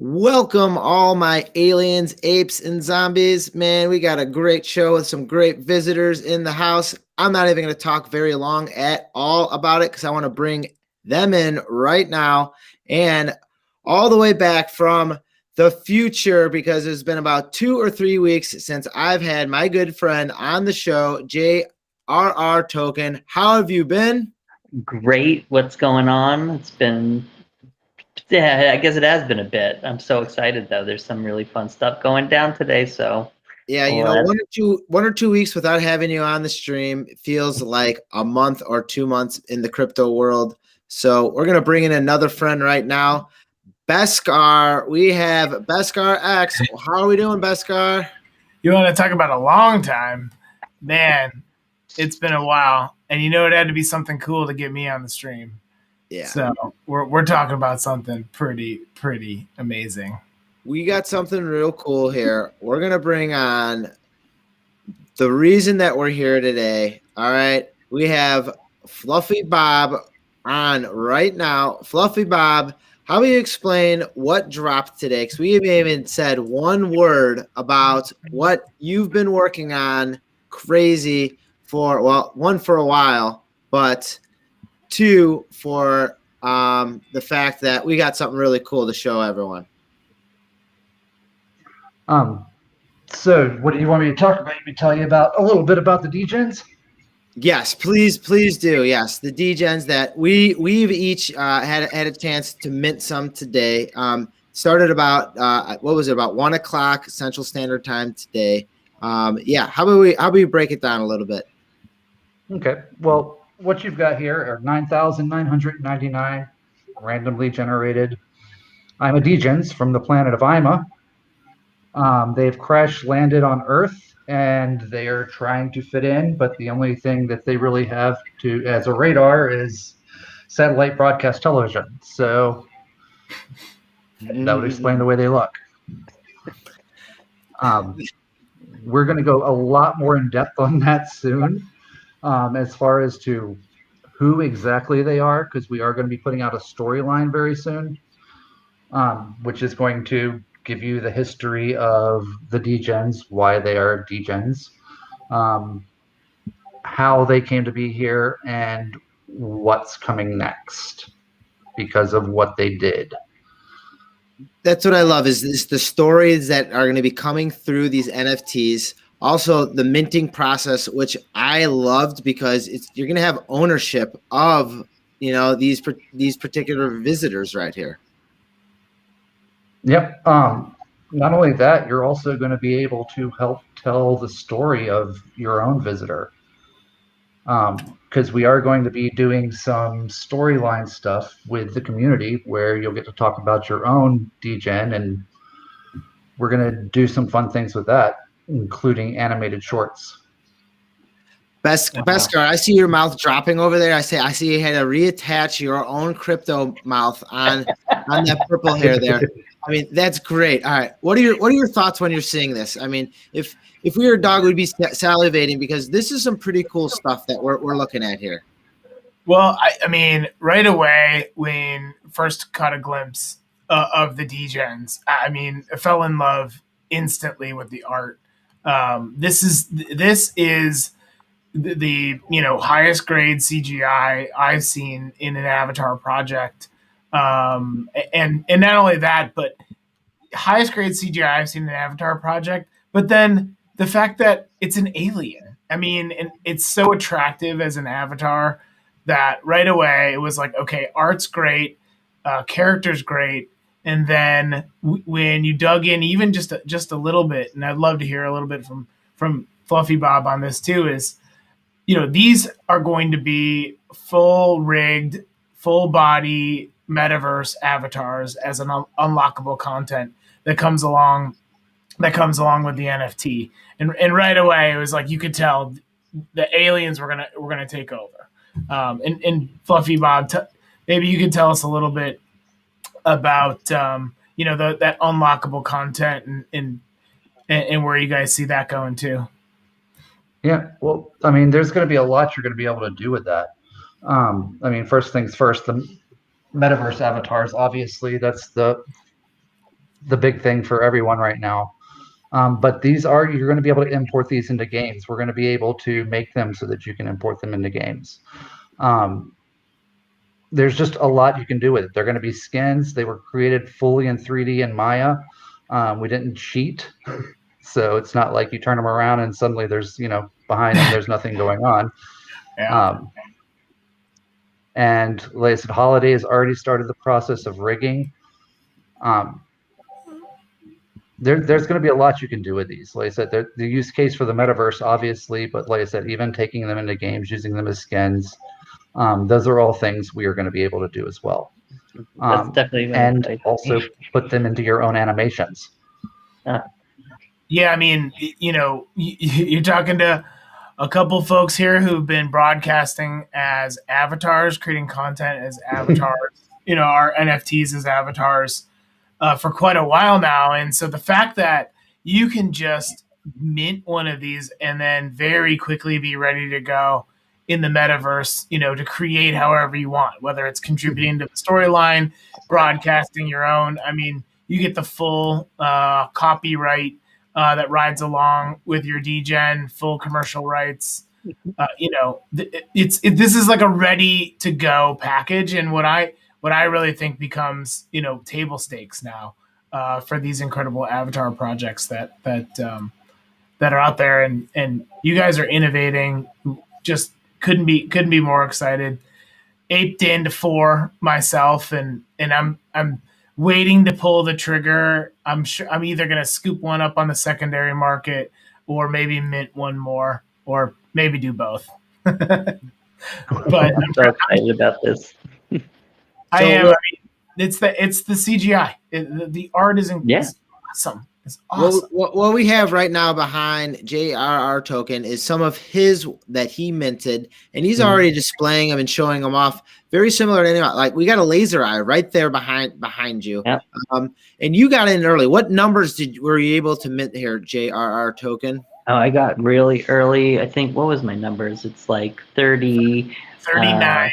Welcome, all my aliens, apes, and zombies. Man, we got a great show with some great visitors in the house. I'm not even going to talk very long at all about it because I want to bring them in right now and all the way back from the future because it's been about 2 or 3 weeks since I've had my good friend on the show, J.R.R. Token. How have you been? Great. What's going on? It's been, yeah, I guess it has been a bit. I'm so excited though. There's some really fun stuff going down today. So Yeah, you know, 1 or 2 weeks without having you on the stream feels like a month or 2 months in the crypto world. So we're gonna bring in another friend right now, Beskar. We have Beskar X. How are we doing, Beskar? You want to talk about a long time? Man, it's been a while. And you know it had to be something cool to get me on the stream. Yeah. So we're talking about something pretty amazing. We got something real cool here. We're gonna bring on the reason that we're here today. All right. We have FluffyBob on right now. FluffyBob, how will you explain what dropped today? Because we haven't even said one word about what you've been working on crazy for, well, one, for a while, but two, for the fact that we got something really cool to show everyone. So what do you want me to talk about? Let me tell you about a little bit about the DEGENS. Yes, please do. Yes, the DEGENS that we've each had a chance to mint some today. Started about what was it, about 1 o'clock Central Standard Time today. Yeah, how about we break it down a little bit? Okay. Well, what you've got here are 9,999 randomly generated IMA DEGENS from the planet of IMA. They've crash landed on Earth and they are trying to fit in, but the only thing that they really have to as a radar is satellite broadcast television. So that would explain the way they look. We're going to go a lot more in depth on that soon, as far as to who exactly they are, because we are going to be putting out a storyline very soon, which is going to give you the history of the DEGENS, why they are DEGENS, how they came to be here, and what's coming next because of what they did. That's what I love is the stories that are going to be coming through these NFTs. Also, the minting process, which I loved because you're going to have ownership of, you know, these particular visitors right here. Yep. Not only that, you're also going to be able to help tell the story of your own visitor. Because we are going to be doing some storyline stuff with the community where you'll get to talk about your own DEGEN, and we're going to do some fun things with that, including animated shorts. Beskar, I see your mouth dropping over there. I see you had to reattach your own crypto mouth on that purple hair there. I mean, that's great. All right, what are your thoughts when you're seeing this? I mean, if we were a dog, we'd be salivating because this is some pretty cool stuff that we're looking at here. Well, I mean, right away when first caught a glimpse of the DEGENS, I mean, I fell in love instantly with the art. This is the highest grade CGI I've seen in an Avatar project, and not only that, but highest grade CGI I've seen in an Avatar project. But then the fact that it's an alien, I mean, and it's so attractive as an avatar that right away it was like, okay, art's great, character's great, and then when you dug in even just a little bit, and I'd love to hear a little bit from FluffyBob on this too, is, you know, these are going to be full rigged, full body metaverse avatars as an unlockable content that comes along with the NFT. And right away it was like you could tell the aliens were gonna take over. And FluffyBob, maybe you could tell us a little bit about that unlockable content and where you guys see that going too. Yeah, well, I mean, there's going to be a lot you're going to be able to do with that. I mean, first things first, the metaverse avatars, obviously, that's the the big thing for everyone right now. But you're going to be able to import these into games. We're going to be able to make them so that you can import them into games. There's just a lot you can do with it. They're going to be skins. They were created fully in 3D in Maya. We didn't cheat. So it's not like you turn them around and suddenly there's, behind them, there's nothing going on. Yeah. And like I said, Holiday has already started the process of rigging. There's going to be a lot you can do with these. Like I said, the use case for the metaverse, obviously, but like I said, even taking them into games, using them as skins, those are all things we are going to be able to do as well. That's definitely and also put them into your own animations. Yeah, I mean, you're talking to a couple folks here who've been broadcasting as avatars, creating content as avatars, our NFTs as avatars for quite a while now. And so the fact that you can just mint one of these and then very quickly be ready to go in the metaverse, to create however you want, whether it's contributing to the storyline, broadcasting your own. I mean, you get the full copyright that rides along with your DGen, full commercial rights. This is like a ready to go package, and what I really think becomes table stakes now for these incredible avatar projects that are out there, and you guys are innovating. Just couldn't be more excited. Aped into 4 myself, and I'm waiting to pull the trigger. I'm sure I'm either going to scoop one up on the secondary market or maybe mint one more or maybe do both. But I'm so excited about this. I am. I mean, it's the CGI. The art is awesome. It's awesome. What we have right now behind JRR Token is some of his that he minted, and he's already displaying them and showing them off. Very similar to anyone. Like we got a laser eye right there behind you. Yep. And you got in early. What numbers were you able to mint here, JRR Token? Oh, I got really early. I think, what was my numbers? It's like 30. 39.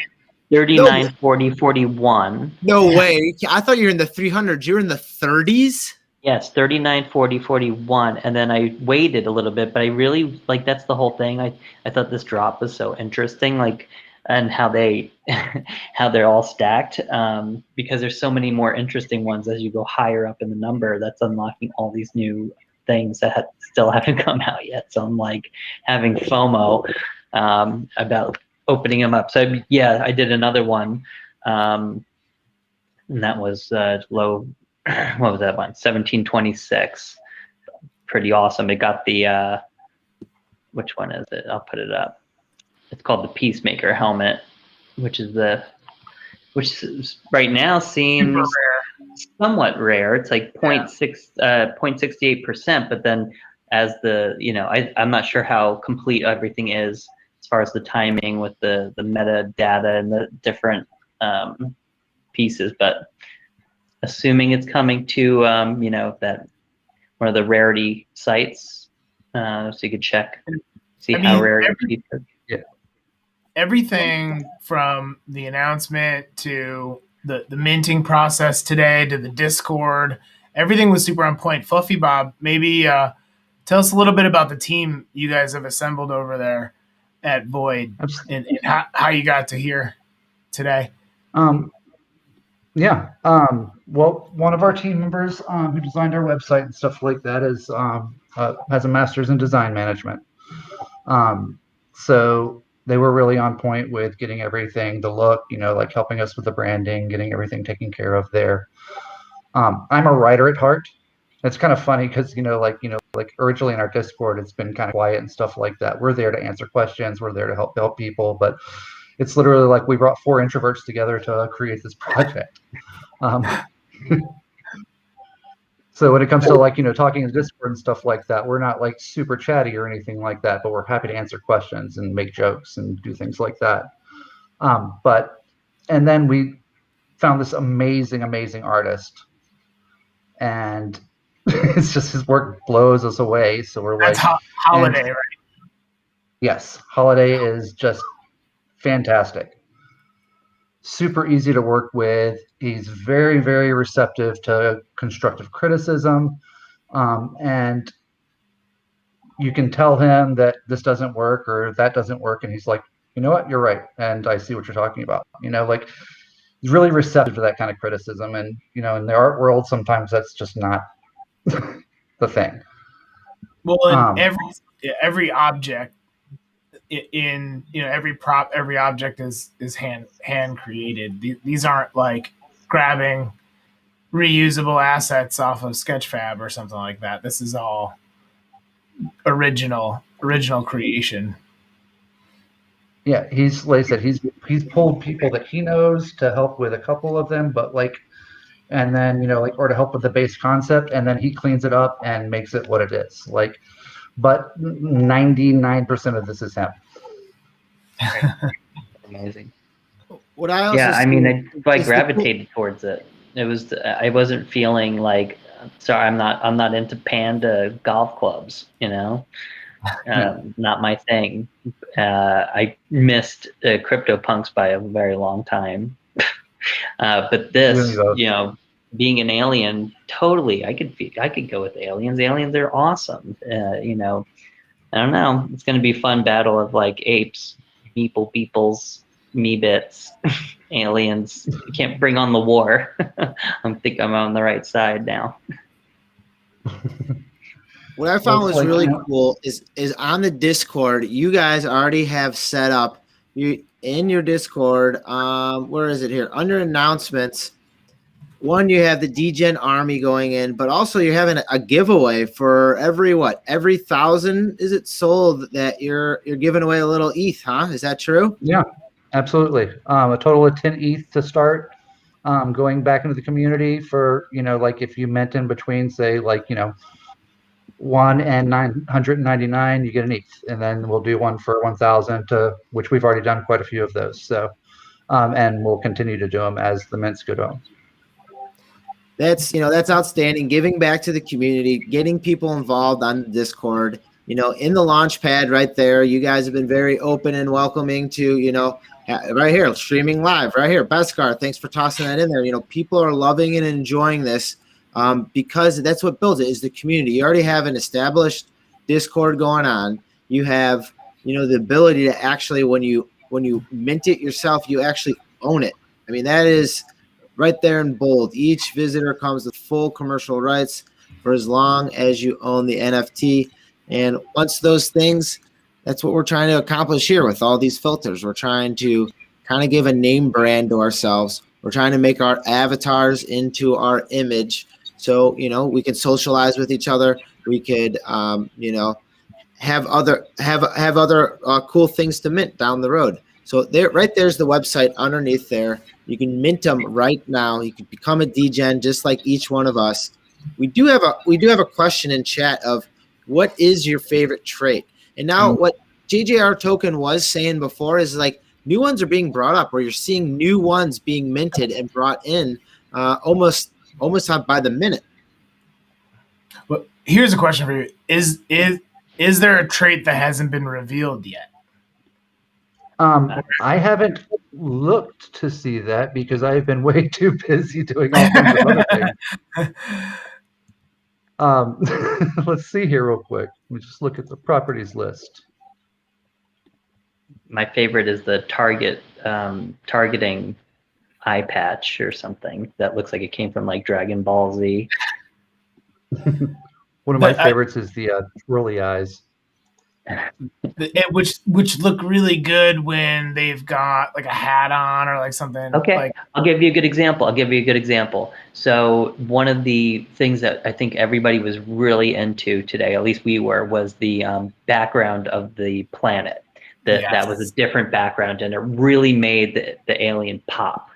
39, 40, 41. No way. I thought you were in the 300s. You're in the 30s? Yes, 39, 40, 41. And then I waited a little bit, but I really, that's the whole thing. I thought this drop was so interesting, and how they're all stacked, because there's so many more interesting ones as you go higher up in the number. That's unlocking all these new things that still haven't come out yet. So I'm having FOMO about opening them up. So yeah, I did another one, and that was low. What was that one? 1726. Pretty awesome. It got the which one is it? I'll put it up. It's called the Peacemaker helmet, which is right now seems somewhat rare. It's like 0.68%, but then as I'm not sure how complete everything is as far as the timing with the metadata and the different pieces, but assuming it's coming to that one of the rarity sites, so you could check, see how rare it is. Everything from the announcement to the minting process today to the Discord, everything was super on point. FluffyBob, maybe tell us a little bit about the team you guys have assembled over there at Void and how you got to here today. Yeah. Well, one of our team members who designed our website and stuff like that has a master's in design management. So they were really on point with getting everything, the look, helping us with the branding, getting everything taken care of there. I'm a writer at heart. It's kind of funny because, originally in our Discord, it's been kind of quiet and stuff like that. We're there to answer questions. We're there to help people, but it's literally like we brought 4 introverts together to create this project. So when it comes to talking in Discord and stuff like that, we're not super chatty or anything like that, but we're happy to answer questions and make jokes and do things like that. And then we found this amazing artist, and it's just his work blows us away. So we're That's Holiday, right? Yes, Holiday is just fantastic. super easy to work with. He's very, very receptive to constructive criticism. And you can tell him that this doesn't work or that doesn't work. And he's like, you know what, you're right. And I see what you're talking about. Like he's really receptive to that kind of criticism. And, in the art world, sometimes that's just not the thing. Well, in every object in every prop, every object is hand created. These aren't like grabbing reusable assets off of Sketchfab or something like that. This is all original creation. Yeah, he's like I said, he's pulled people that he knows to help with a couple of them, but and then or to help with the base concept, and then he cleans it up and makes it what it is. But 99% of this is him. Amazing. What I also I gravitated towards it. It was I wasn't feeling like sorry, I'm not into panda golf clubs, not my thing. I missed CryptoPunks by a very long time. But this, being an alien, totally, I could go with aliens. Aliens are awesome. I don't know. It's going to be a fun battle of like apes, peoples, me bits, aliens. You can't bring on the war. I think I'm on the right side now. What I found was really cool is on the Discord, you guys already have set up in your Discord. Where is it here? Under announcements. One, you have the DGen army going in, but also you're having a giveaway for every 1,000 is it sold that you're giving away a little ETH, huh? Is that true? Yeah, absolutely. A total of 10 ETH to start. Going back into the community for if you mint in between, say 1 and 999, you get an ETH, and then we'll do one for 1,000 which we've already done quite a few of those. So, and we'll continue to do them as the mints go down. That's that's outstanding. Giving back to the community, getting people involved on the Discord. In the launch pad right there, you guys have been very open and welcoming to right here streaming live right here. Beskar, thanks for tossing that in there. People are loving and enjoying this because that's what builds it is the community. You already have an established Discord going on. You have the ability to actually when you mint it yourself, you actually own it. I mean that is right there in bold. Each visitor comes with full commercial rights for as long as you own the NFT. And once those things, that's what we're trying to accomplish here with all these filters. We're trying to kind of give a name brand to ourselves. We're trying to make our avatars into our image. So, we can socialize with each other. We could, have other cool things to mint down the road. So there's the website underneath there. You can mint them right now. You can become a DGen just like each one of us. We do have a question in chat of what is your favorite trait? And now what JJR Token was saying before is new ones are being brought up where you're seeing new ones being minted and brought in almost by the minute. Well, here's a question for you. Is there a trait that hasn't been revealed yet? I haven't looked to see that because I've been way too busy doing all kinds of other things. Let's see here real quick. Let me just look at the properties list. My favorite is the targeting eye patch or something that looks like it came from Dragon Ball Z. One of my favorites is the twirly eyes. Which look really good when they've got a hat on or something. Okay, I'll give you a good example. So one of the things that I think everybody was really into today, at least we were, was the background of the planet. That was a different background, and it really made the alien pop.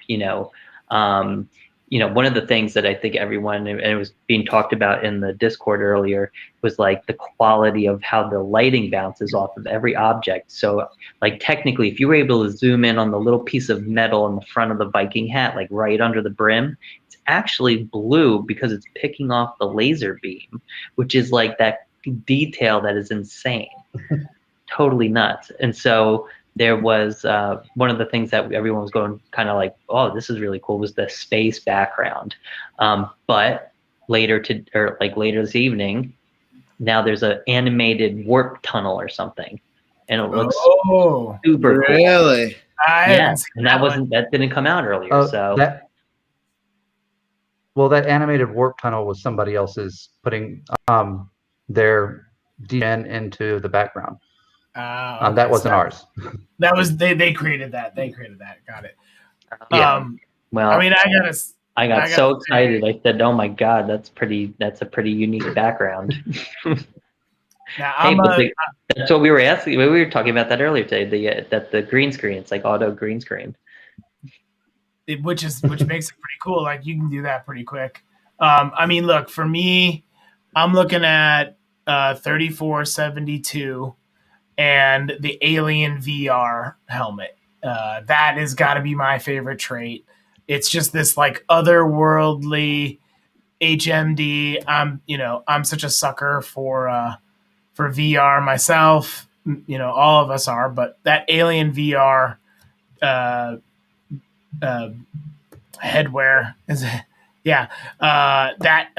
One of the things that I think everyone, and it was being talked about in the Discord earlier, was the quality of how the lighting bounces off of every object. So technically, if you were able to zoom in on the little piece of metal in the front of the Viking hat, right under the brim, it's actually blue because it's picking off the laser beam, which is that detail that is insane. Totally nuts. And so there was one of the things that everyone was going kind of like, oh, this is really cool, was the space background. But later this evening, now there's an animated warp tunnel or something, and it looks super cool. Really? Yeah, and that didn't come out earlier. So that animated warp tunnel was somebody else's putting their DN into the background. Okay, that wasn't ours. That was they created that. They created that. Got it. Yeah. Well, I mean, I got so excited. I said, "Oh my god, that's a pretty unique background." Now, that's what we were asking. We were talking about that earlier today. The green screen, it's like auto green screen, which makes it pretty cool. Like you can do that pretty quick. I mean, look, for me, I'm looking at 3472 and the Alien VR helmet. That has got to be my favorite trait. It's just this like otherworldly HMD. I'm such a sucker for VR myself. All of us are, but that Alien VR headwear is, yeah. That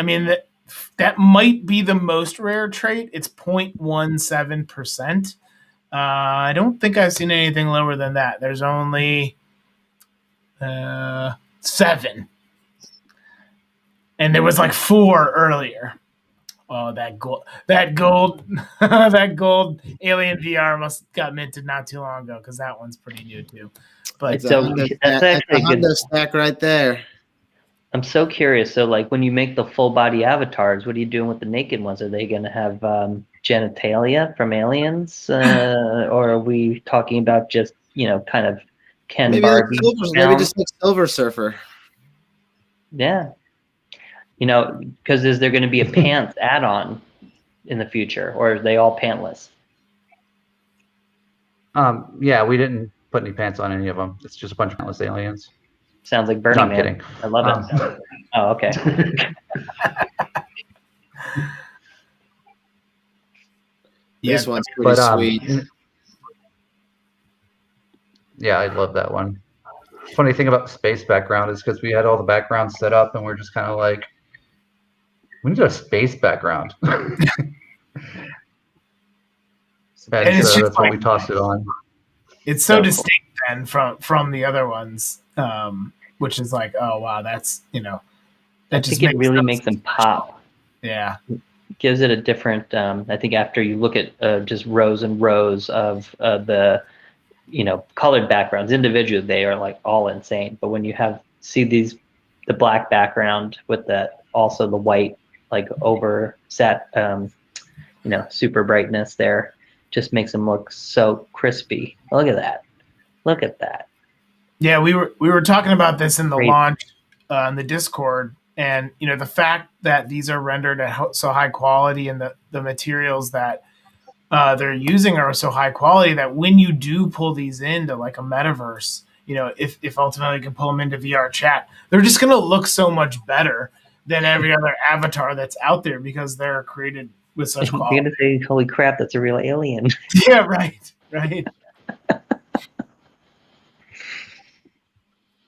might be the most rare trait. It's 0.17%. I don't think I've seen anything lower than that. There's only 7, and there was like 4 earlier. Oh, that gold, that gold Alien VR must got minted not too long ago because that one's pretty new too. But that's actually a good stack right there. I'm so curious. So, like, when you make the full body avatars, what are you doing with the naked ones? Are they going to have genitalia from aliens, or are we talking about just kind of Ken Barbie? Maybe just like Silver Surfer. Yeah, because is there going to be a pants add-on in the future, or are they all pantless? Yeah, we didn't put any pants on any of them. It's just a bunch of pantless aliens. Sounds like Burning Man. Kidding. I love it. Oh, okay. This one's pretty sweet. Yeah, I love that one. Funny thing about the space background is because we had all the backgrounds set up, and we're just kind of like, we need a space background. That's what we tossed it on. It's so distinct then from the other ones, which is like, oh wow, that's I think it really makes them pop. Yeah, it gives it a different. I think after you look at just rows and rows of the colored backgrounds individually, they are like all insane. But when you see the black background with also the white like overset super brightness there, just makes them look so crispy. Look at that. Yeah, we were talking about this in the launch on the Discord, and the fact that these are rendered at so high quality, and the materials that they're using are so high quality that when you do pull these into like a metaverse, if ultimately you can pull them into VR chat, they're just going to look so much better than every other avatar that's out there because they're created with such quality. You're going to say, holy crap, that's a real alien. Yeah, right.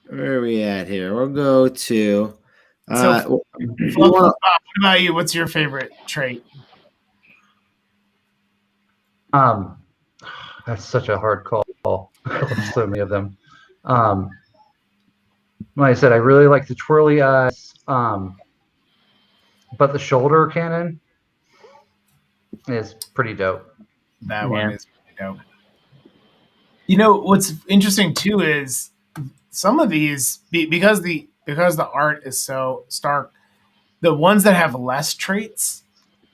Where are we at here? We'll go to. What about you? What's your favorite trait? That's such a hard call. So many of them. Like I said, I really like the twirly eyes. But the shoulder cannon is pretty dope. That one is pretty dope. What's interesting too is some of these, because the art is so stark, the ones that have less traits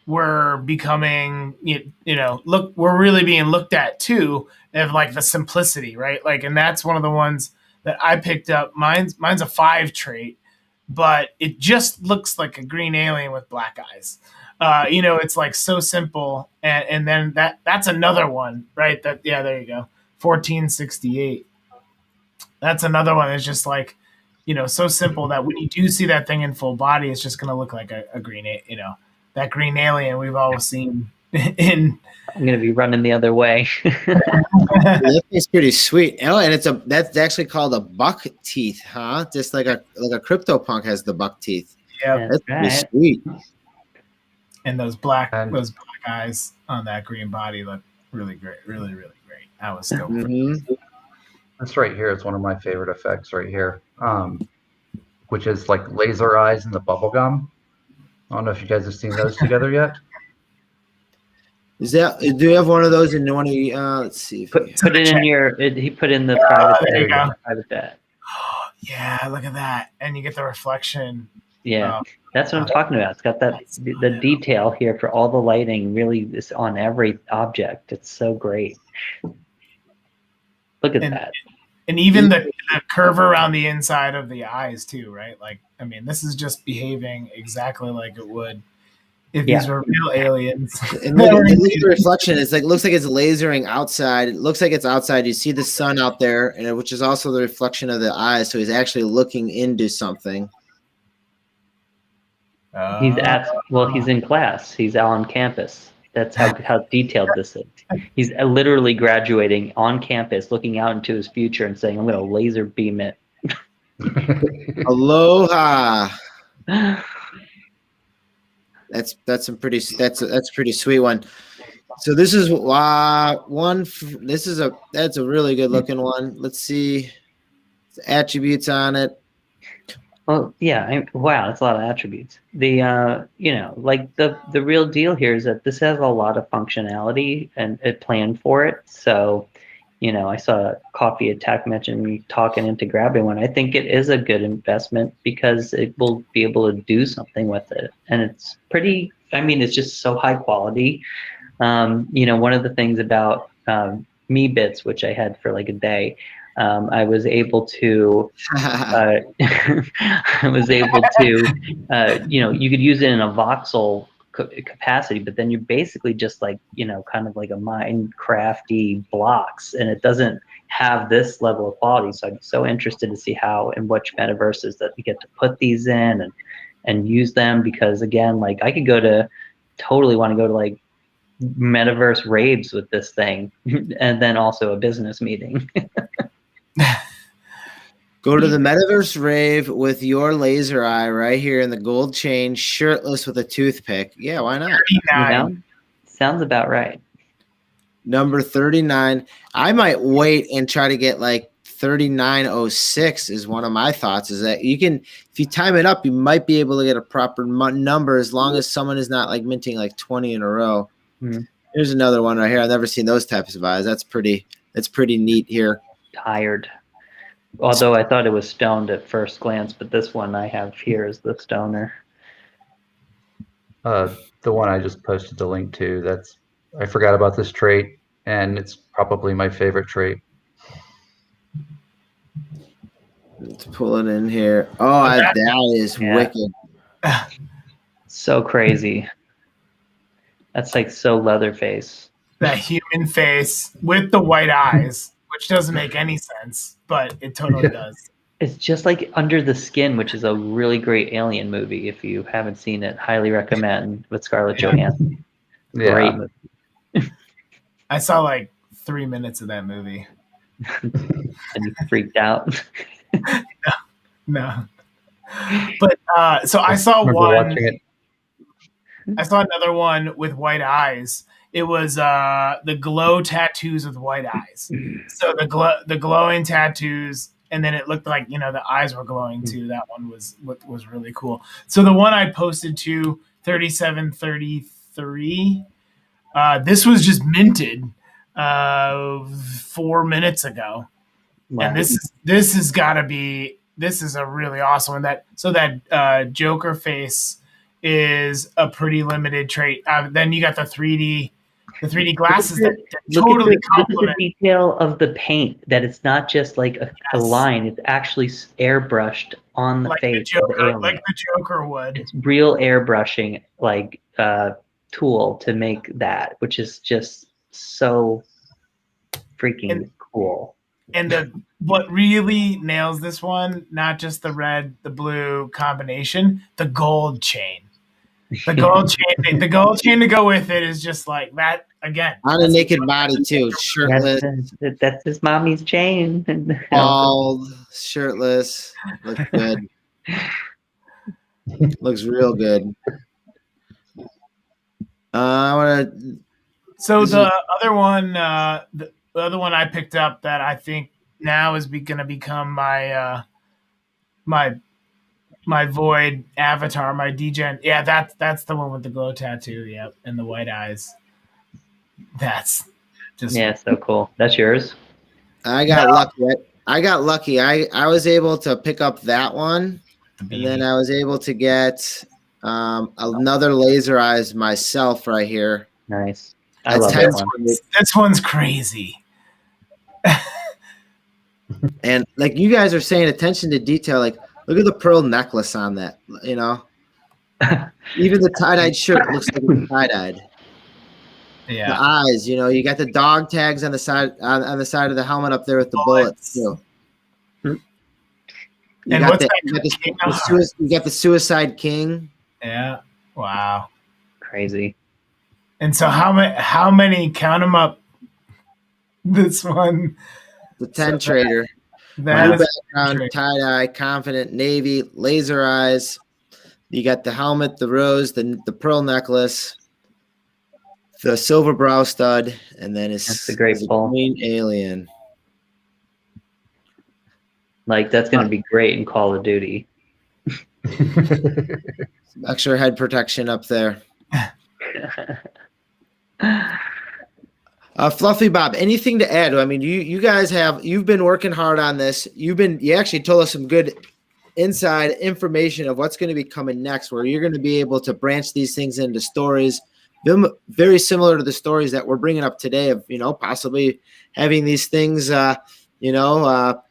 were becoming, we're really being looked at too, of like the simplicity, right? Like, and that's one of the ones that I picked up. Mine's a 5 trait, but it just looks like a green alien with black eyes. It's like so simple, and then that's another one, right? There you go, 1468. That's another one that's just like, so simple that when you do see that thing in full body, it's just going to look like a green, that green alien we've all seen in I'm gonna be running the other way. That thing's pretty sweet. Oh, and that's actually called a buck teeth, huh? Just like a CryptoPunk has the buck teeth. yeah, That's pretty Right. sweet. and those black And- eyes on that green body look really great, really great. I was stoked. Mhm. This right here is one of my favorite effects right here, which is like laser eyes in the bubble gum. I don't know if you guys have seen those together yet. Do you have one of those in one of you? Let's see. Put it in your. He put in the there you go. private bet. Yeah, look at that, and you get the reflection. Yeah, that's what I'm talking about. It's got the detail here for all the lighting. Really, is on every object. It's so great. Look at that. And even the curve around the inside of the eyes too, right? Like, I mean, this is just behaving exactly like it would if these were real aliens. And look at the reflection. It's like looks like it's lasering outside. It looks like it's outside. You see the sun out there, and which is also the reflection of the eyes. So he's actually looking into something. He's in class. He's out on campus. That's how detailed this is. He's literally graduating on campus, looking out into his future and saying, "I'm going to laser beam it." Aloha. That's a pretty sweet one. So this is one. That's a really good looking one. Let's see the attributes on it. Well, yeah. Wow, that's a lot of attributes. The like the real deal here is that this has a lot of functionality and it planned for it. So, I saw Coffee Attack mention me talking into grabbing one. I think it is a good investment because it will be able to do something with it, and it's pretty. I mean, it's just so high quality. One of the things about Me Bits, which I had for like a day. I was able to, you could use it in a voxel capacity, but then you're basically just like, kind of like a Minecrafty blocks, and it doesn't have this level of quality. So I'm so interested to see how and which metaverses that we get to put these in and use them, because again, like I could totally want to go to like metaverse raves with this thing and then also a business meeting. Go to the metaverse rave with your laser eye right here in the gold chain, shirtless with a toothpick. Yeah, why not? Sounds about right. Number 39. I might wait and try to get like 3906 is one of my thoughts, is that you can, if you time it up, you might be able to get a proper number as long as someone is not like minting like 20 in a row. Here's another one right here. I've never seen those types of eyes. That's pretty neat here. Tired. Although I thought it was stoned at first glance, but this one I have here is the stoner. The one I just posted the link to, I forgot about this trait, and it's probably my favorite trait. Let's pull it in here. Oh, that is wicked. So crazy. That's like so Leatherface. That human face with the white eyes, which doesn't make any sense, but it totally does. It's just like Under the Skin, which is a really great alien movie. If you haven't seen it, highly recommend, with Scarlett Johansson. Yeah. Great movie. I saw like 3 minutes of that movie. And you freaked out. No. But so I saw one. I saw another one with white eyes. It was the glow tattoos with white eyes. So the glowing tattoos, and then it looked like the eyes were glowing too. That one was really cool. So the one I posted to 3733. This was just minted 4 minutes ago. Wow. And this has got to be. This is a really awesome one. That Joker face is a pretty limited trait. Then you got the 3D glasses that totally complement the detail of the paint. That it's not just like a line; it's actually airbrushed on the face of the alien, like the Joker would. It's real airbrushing, like tool to make that, which is just so freaking cool. And what really nails this one, not just the red, the blue combination, the gold chain. The gold chain to go with it is just like that again. On a naked body too, shirtless, That's his mommy's chain. bald, shirtless. Looks good. Looks real good. I want to. So the other one I picked up that I think now is going to become my my void avatar, my degen. Yeah, that's the one with the glow tattoo. Yep, and the white eyes. That's just so cool. That's yours. I got lucky. I got lucky. I was able to pick up that one, and then I was able to get another laser eyes myself right here. Nice. I love that one. This one's crazy. And like you guys are saying, attention to detail. Like, look at the pearl necklace on that. You know, even the tie-dyed shirt looks like it's tie-dyed. Yeah. The eyes. You know, you got the dog tags on the side on the side of the helmet up there with the bullets too. You got the Suicide King. Yeah. Wow. Crazy. And so how many count them up? This one. The 10 trader. That background, tie-dye, confident, navy, laser eyes. You got the helmet, the rose, the pearl necklace, the silver brow stud, and then his green alien. Like, that's going to be great in Call of Duty. Extra head protection up there. FluffyBob, anything to add? I mean, you guys you've been working hard on this. You actually told us some good inside information of what's going to be coming next, where you're going to be able to branch these things into stories, very similar to the stories that we're bringing up today of, possibly having these things, as a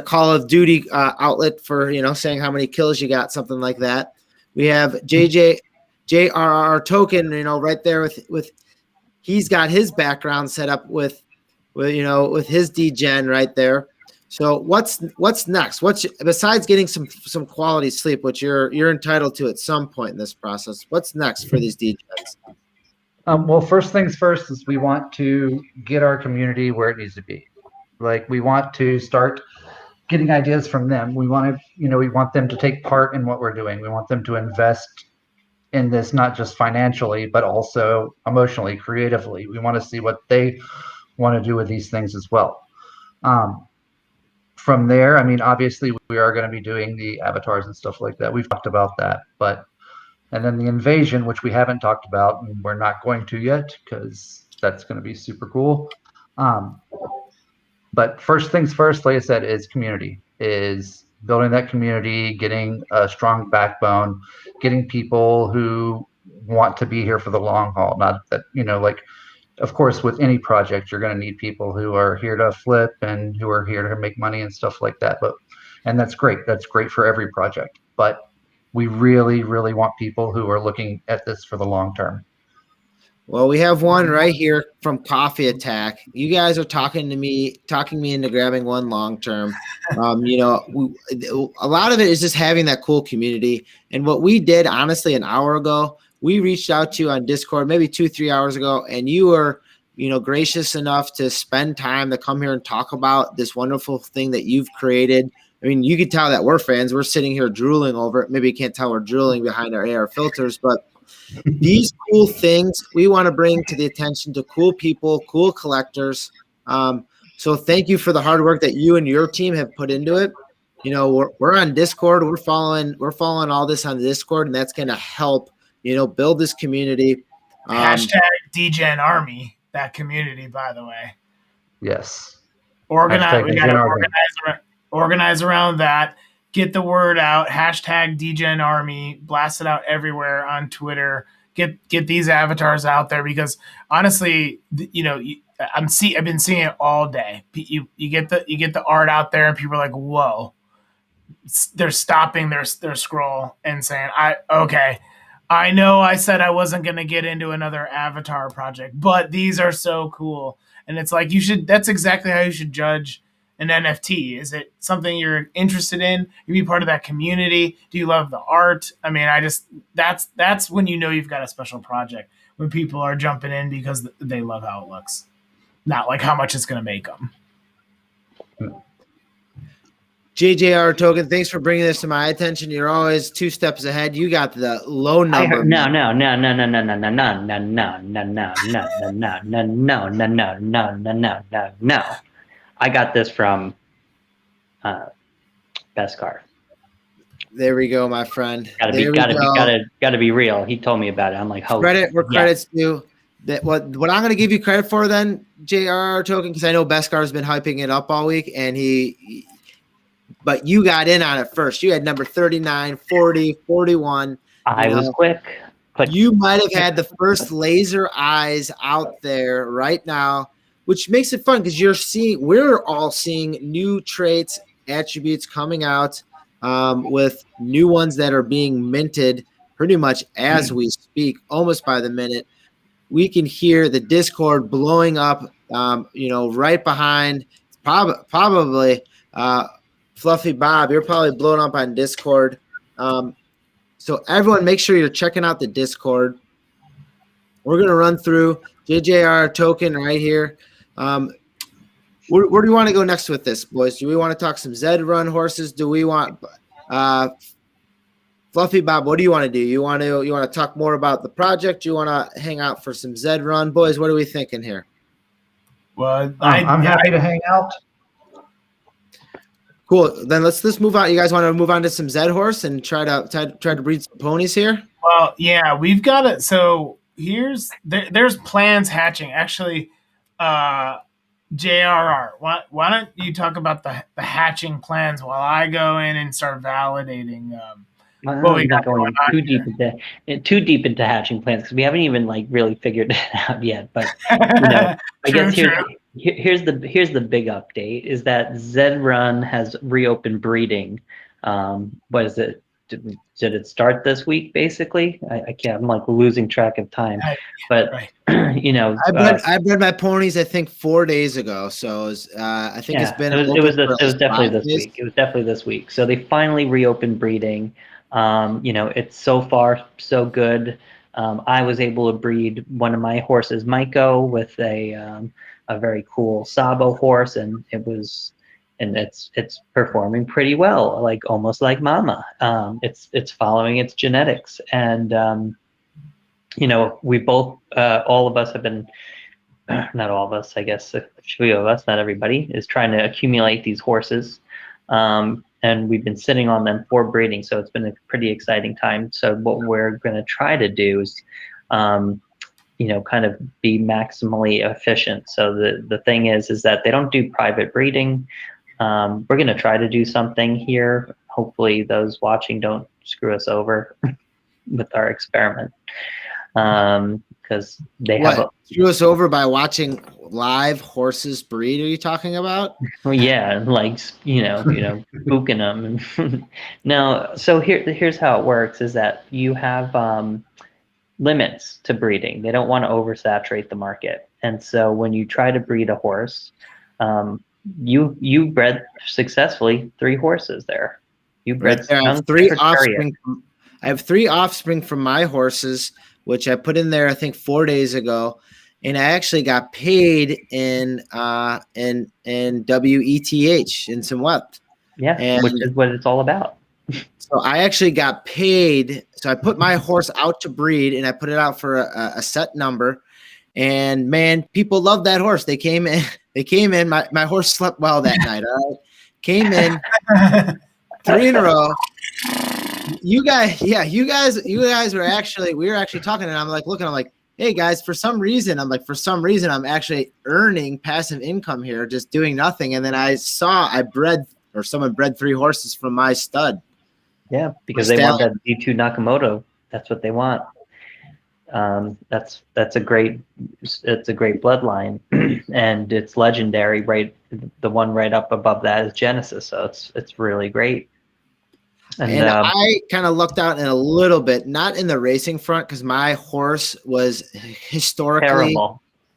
Call of Duty outlet for, saying how many kills you got, something like that. We have JRR Token, right there with he's got his background set up with his degen right there. So what's next? Besides getting some quality sleep, which you're entitled to at some point in this process, what's next for these degens? Well, first things first is we want to get our community where it needs to be. Like, we want to start getting ideas from them. We want to, we want them to take part in what we're doing. We want them to invest in this, not just financially, but also emotionally, creatively. We want to see what they want to do with these things as well. From there, I mean, obviously we are going to be doing the avatars and stuff like that. We've talked about that, and then the invasion, which we haven't talked about, and we're not going to yet because that's going to be super cool. But first things first, like I said, is community, is building that community, getting a strong backbone, getting people who want to be here for the long haul. Not that, of course, with any project, you're going to need people who are here to flip and who are here to make money and stuff like that. And that's great. That's great for every project. But we really, really want people who are looking at this for the long term. Well, we have one right here from Coffee Attack. You guys are talking me into grabbing one long term. A lot of it is just having that cool community. And what we did, honestly, an hour ago, we reached out to you on Discord maybe 2-3 hours ago, and you were, gracious enough to spend time to come here and talk about this wonderful thing that you've created. I mean, you could tell that we're fans. We're sitting here drooling over it. Maybe you can't tell we're drooling behind our AR filters, but these cool things we want to bring to the attention to cool people, cool collectors. So thank you for the hard work that you and your team have put into it. We're on Discord. We're following all this on the Discord, and that's going to help, build this community. Hashtag DGen Army, that community, by the way. Yes. We got to organize around that. Get the word out. Hashtag DGen Army. Blast it out everywhere on Twitter. Get these avatars out there, because honestly, I've been seeing it all day. You get the art out there, and people are like, "Whoa!" They're stopping their scroll and saying, I know I said I wasn't going to get into another avatar project, but these are so cool." And it's like, that's exactly how you should judge an NFT? Is it something you're interested in? You be part of that community? Do you love the art? I mean, that's when you know you've got a special project, when people are jumping in because they love how it looks, not like how much it's going to make them. JJR Token, thanks for bringing this to my attention. You're always 2 steps ahead. You got the low number. No. I got this from Beskar. There we go, my friend. Gotta be real. He told me about it. I'm like, credit where credit's due. That what I'm going to give you credit for then, JR Token, because I know Beskar's been hyping it up all week, and but you got in on it first. You had number 39, 40, 41. I was quick. But you might have had the first laser eyes out there right now, which makes it fun because we're all seeing new traits, attributes coming out with new ones that are being minted pretty much as we speak, almost by the minute. We can hear the Discord blowing up, right behind probably FluffyBob. You're probably blowing up on Discord. So everyone, make sure you're checking out the Discord. We're going to run through JJR Token right here. Where do you want to go next with this, boys? Do we want to talk some Zed Run horses? Do we want FluffyBob? What do you want to do? You want to talk more about the project? Do you want to hang out for some Zed Run, boys? What are we thinking here? Well, I'm happy to hang out. Cool. Then let's move on. You guys want to move on to some Zed horse and try to breed some ponies here? Well, yeah, we've got it. So there's plans hatching. Actually, JRR, why don't you talk about the hatching plans while I go in and start validating what we got going on too deep into hatching plans, because we haven't even really figured it out yet. But I guess here's the big update is that Zed Run has reopened breeding. What is it? Did it start this week? Basically, I can't. I'm losing track of time. But I bred my ponies I think 4 days ago. So I think it's been. It was definitely this week. It was definitely this week. So they finally reopened breeding. It's so far so good. I was able to breed one of my horses, Maiko, with a very cool Sabo horse, and it's performing pretty well, almost like Mama. It's following its genetics, and we both, all of us have been, not all of us, I guess a few of us, not everybody, is trying to accumulate these horses. And we've been sitting on them for breeding, so it's been a pretty exciting time. So what we're going to try to do is, kind of be maximally efficient. So the thing is that they don't do private breeding. We're going to try to do something here. Hopefully those watching don't screw us over with our experiment. Because screw us over by watching live horses breed? Are you talking about? Well, yeah, spooking them. No, so here's how it works: is that you have limits to breeding. They don't want to oversaturate the market, and so when you try to breed a horse, you bred successfully 3 horses there. You bred I have 3 offspring. I have 3 offspring from my horses, which I put in there, I think 4 days ago, and I actually got paid in WETH in some wealth. Yeah, which is what it's all about. So I actually got paid. So I put my horse out to breed, and I put it out for a set number. And man, people love that horse. They came in. My horse slept well that night. All right, came in 3 in a row. You guys were actually, we were actually talking, and I'm looking, I'm like, hey guys, for some reason, I'm actually earning passive income here, just doing nothing. And then someone bred 3 horses from my stud. Yeah, because they want that D2 Nakamoto. That's what they want. That's a great bloodline, and it's legendary. Right, the one right up above that is Genesis, so it's really great. And I kind of lucked out in a little bit, not in the racing front, because my horse was historically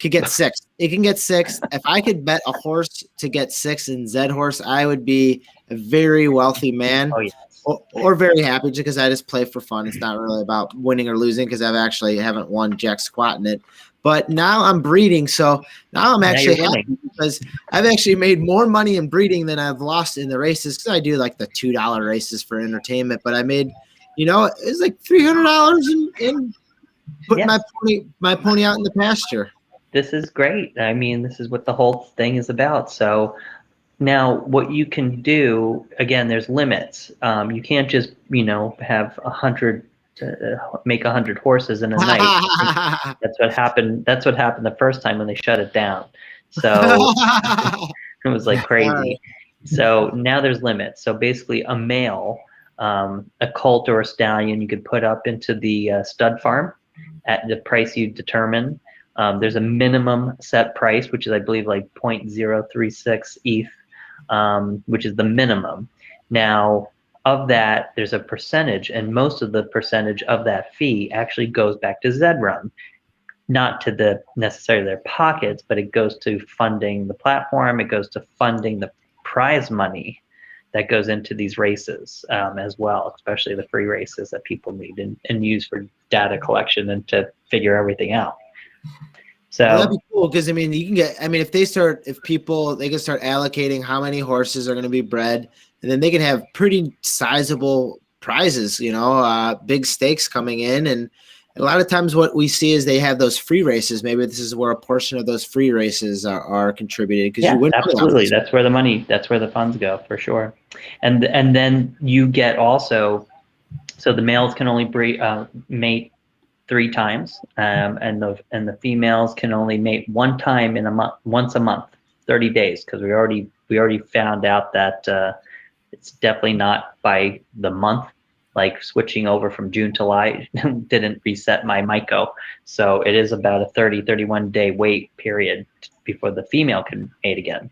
could get 6. It can get 6. If I could bet a horse to get 6 in Z horse, I would be a very wealthy man. Oh yes. Or very happy because I just play for fun. It's not really about winning or losing because I've actually haven't won jack squat in it. But now I'm breeding, so now I'm actually happy because I've actually made more money in breeding than I've lost in the races because I do like the $2 races for entertainment. But I made, you know, it was like $300 in putting my pony out in the pasture. This is great. I mean, this is what the whole thing is about. So now what you can do, again, there's limits. You can't just, you know, have 100, make 100 horses in a night. That's what happened. That's what happened the first time when they shut it down. So it was like crazy. Right. So now there's limits. So basically a male, a colt or a stallion, you could put up into the stud farm at the price you determine. There's a minimum set price, which is, I believe, like 0.036 ETH, which is the minimum. Now, of that, there's a percentage, and most of the percentage of that fee actually goes back to Zedrun, not to the necessarily their pockets, but it goes to funding the platform. It goes to funding the prize money that goes into these races as well, especially the free races that people need and use for data collection and to figure everything out. So well, that'd be cool because I mean, you can get. I mean, if they can start allocating how many horses are going to be bred, and then they can have pretty sizable prizes. You know, big stakes coming in, and a lot of times what we see is they have those free races. Maybe this is where a portion of those free races are contributed because you win. Absolutely, that's where the money, that's where the funds go for sure, and then you get also, so the males can only mate 3 times, and the females can only mate 1 time in a month, once a month, 30 days, because we already found out that it's definitely not by the month. Like switching over from June to July didn't reset my MICO, so it is about a 31 day wait period before the female can mate again.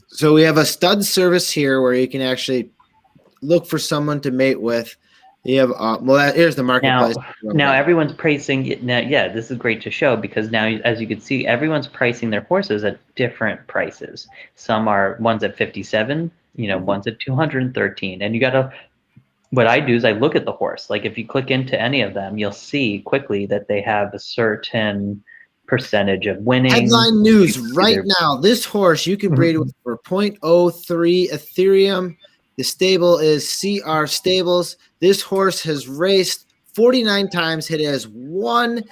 So we have a stud service here where you can actually look for someone to mate with. You have here's the marketplace. Now everyone's pricing it. Now, yeah, this is great to show because now, as you can see, everyone's pricing their horses at different prices. Some are ones at 57, you know, ones at 213, and you gotta. What I do is I look at the horse. Like if you click into any of them, you'll see quickly that they have a certain percentage of winning. Headline news right now: this horse you can breed with for 0.03 Ethereum. The stable is CR Stables. This horse has raced 49 times. It has won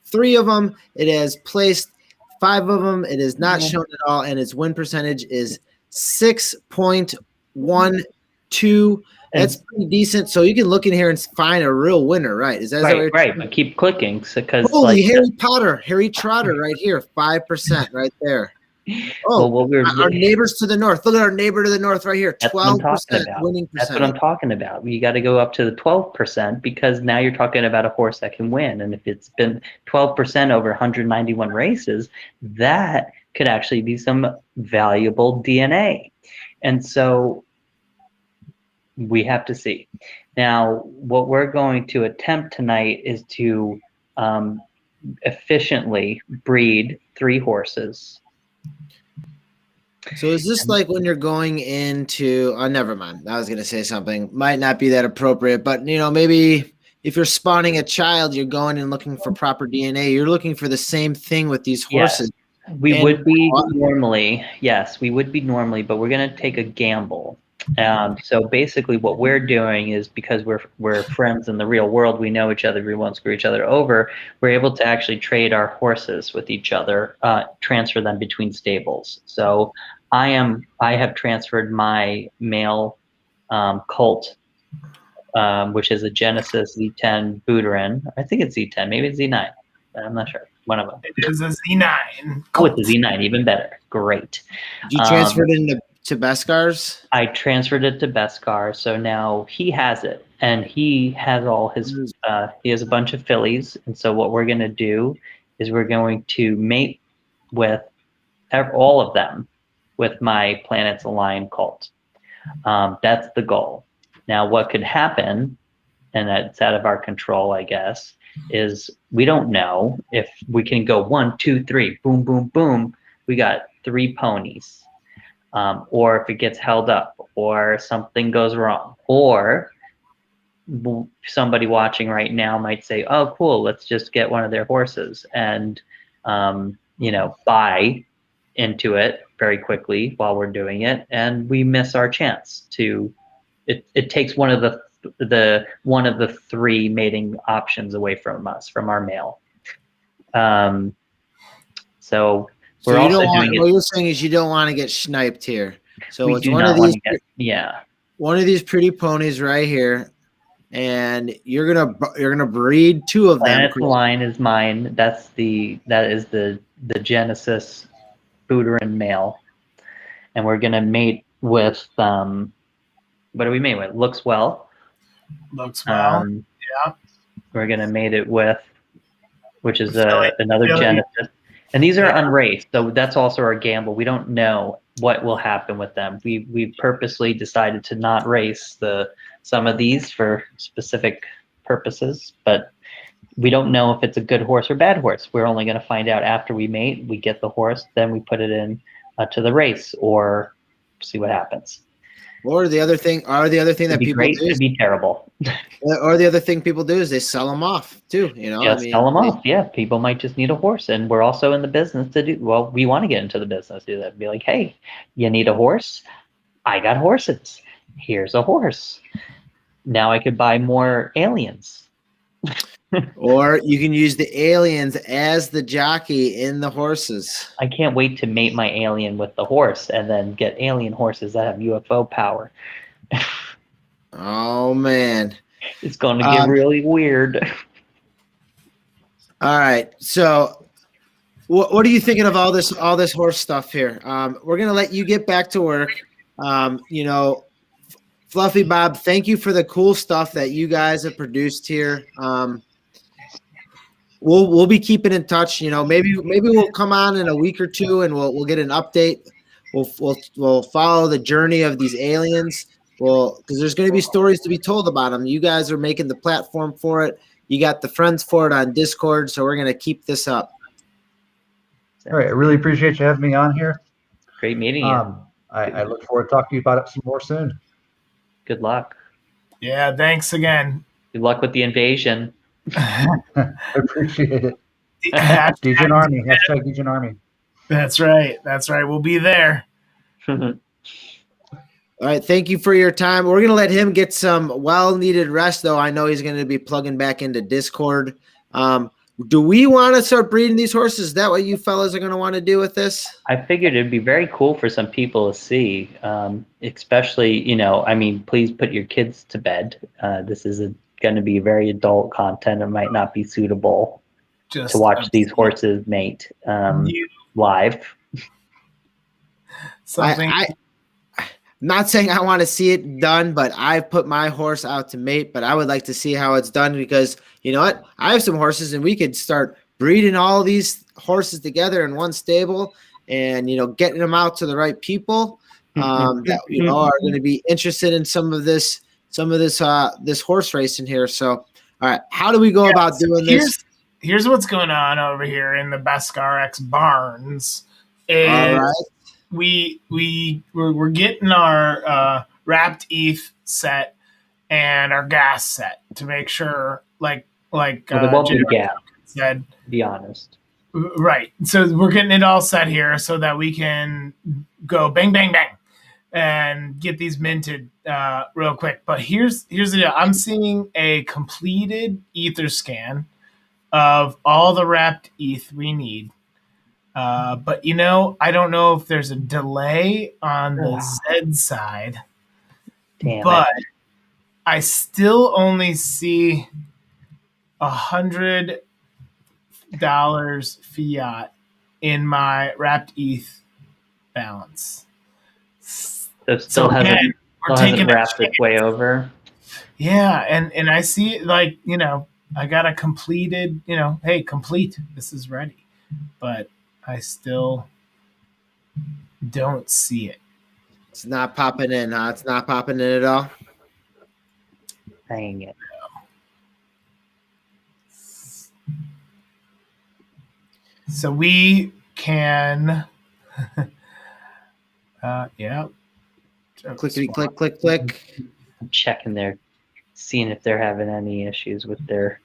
3 of them. It has placed 5 of them. It is not shown at all, and its win percentage is 6.12. That's pretty decent. So you can look in here and find a real winner, right? Is that right? But keep clicking because holy Harry Trotter right here, 5% right there. Oh, well, our neighbors to the north. Look at our neighbor to the north right here. 12% winning percentage. That's what I'm talking about. You got to go up to the 12% because now you're talking about a horse that can win. And if it's been 12% over 191 races, that could actually be some valuable DNA. And so we have to see. Now, what we're going to attempt tonight is to efficiently breed 3 horses. So is this like when you're going into, never mind. I was going to say something. Might not be that appropriate, but you know, maybe if you're spawning a child, you're going and looking for proper DNA. You're looking for the same thing with these horses. Yes, we would be normally, but we're going to take a gamble. So basically what we're doing is because we're friends in the real world, we know each other, we won't screw each other over, we're able to actually trade our horses with each other, transfer them between stables. So I have transferred my male colt, which is a Genesis Z10 Booterin. I think it's Z10, maybe it's Z9. I'm not sure. One of them. It is a Z9. Oh, it's a Z9, even better. Great. You transferred it to Beskars? I transferred it to Beskar, so now he has it, and he has all his. He has a bunch of fillies, and so what we're going to do is we're going to mate with all of them with my Planets Aligned colt. That's the goal. Now, what could happen and it's out of our control, I guess, is we don't know if we can go 1, 2, 3, boom, boom, boom. We got 3 ponies. Or if it gets held up, or something goes wrong, or somebody watching right now might say, oh, cool, let's just get one of their horses and, buy into it very quickly while we're doing it. And we miss our chance to, it takes one of the 3 mating options away from us, from our male. So we're also doing it. What you're saying is you don't want to get sniped here. So We it's do one not of want these, to get, one of these pretty ponies right here, and you're gonna breed 2 of them. Planet Line is mine. That is the Genesis Booterin male, and we're gonna mate with what do we mate with? Looks well. Yeah. We're gonna mate it with, which is another Philly. Genesis, and these are unraced, so that's also our gamble. We don't know what will happen with them. We purposely decided to not race some of these for specific purposes, but we don't know if it's a good horse or bad horse. We're only going to find out after we mate. We get the horse, then we put it in to the race, or see what happens. Or the other thing that people do, could be terrible. Or the other thing people do is they sell them off too. Sell them off. Yeah, people might just need a horse, and we're also in the business to do. Well, we want to get into the business, do that. Be like, hey, you need a horse? I got horses. Here's a horse. Now I could buy more aliens. Or you can use the aliens as the jockey in the horses. I can't wait to mate my alien with the horse and then get alien horses that have UFO power. Oh man, it's going to get really weird. All right, so what are you thinking of all this horse stuff here? We're gonna let you get back to work. Fluffy Bob, thank you for the cool stuff that you guys have produced here. We'll be keeping in touch. Maybe we'll come on in a week or 2 and we'll get an update. We'll follow the journey of these aliens. Well, because there's going to be stories to be told about them. You guys are making the platform for it. You got the friends for it on Discord, so we're going to keep this up. All right, I really appreciate you having me on here. Great meeting you. I look forward to talking to you about it some more soon. Good luck. Yeah, thanks again. Good luck with the invasion. I appreciate it. Degen Army. Hashtag Degen Army. That's right. We'll be there. All right. Thank you for your time. We're going to let him get some well-needed rest, though. I know he's going to be plugging back into Discord. Do we want to start breeding these horses? Is that what you fellas are going to want to do with this? I figured it'd be very cool for some people to see, especially, please put your kids to bed. This is going to be very adult content. It might not be suitable to watch these horses mate live. I'm not saying I want to see it done, but I've put my horse out to mate, but I would like to see how it's done because you know what? I have some horses and we could start breeding all these horses together in one stable and, getting them out to the right people that, are going to be interested in some of this horse racing here. So, all right, how do we go about doing this? Here's what's going on over here in the Beskar barns. Is all right. We're getting our wrapped ETH set and our gas set to make sure, like there won't be gas. Said, to be honest. Right. So we're getting it all set here so that we can go bang, bang, bang and get these minted real quick. But here's the deal. I'm seeing a completed ether scan of all the wrapped ETH we need. But I don't know if there's a delay on the Z side. But I still only see $100 fiat in my wrapped ETH balance. It still hasn't wrapped its way over. Yeah, and I see I got a completed, hey, complete. This is ready. But I still don't see it. It's not popping in, huh? It's not popping in at all? Dang it. So we can, yeah. Clickety click, click, click. I'm checking there, seeing if they're having any issues with their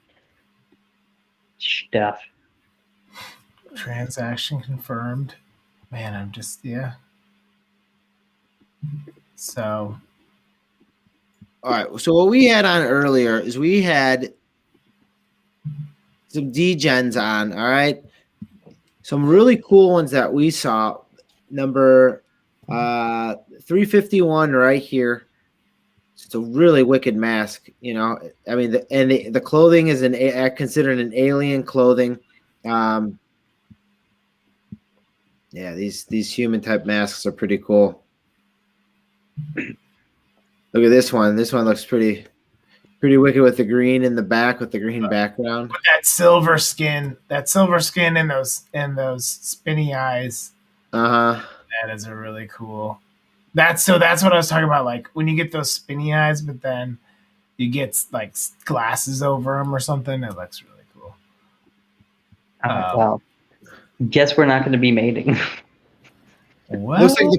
stuff. Transaction confirmed. Man, I'm just, yeah. So, All right. So what we had on earlier is we had some DEGENs on. All right. Some really cool ones that we saw. Number 351 right here. It's a really wicked mask. You know, I mean, the clothing is considered an alien clothing. Yeah, these human type masks are pretty cool. Look at this one. This one looks pretty wicked with the green in the back with the green background. with that silver skin and those spinny eyes. Uh-huh. That is a really cool. That's what I was talking about. Like when you get those spinny eyes, but then you get like glasses over them or something. It looks really cool. Well, guess we're not going to be mating. What? Looks like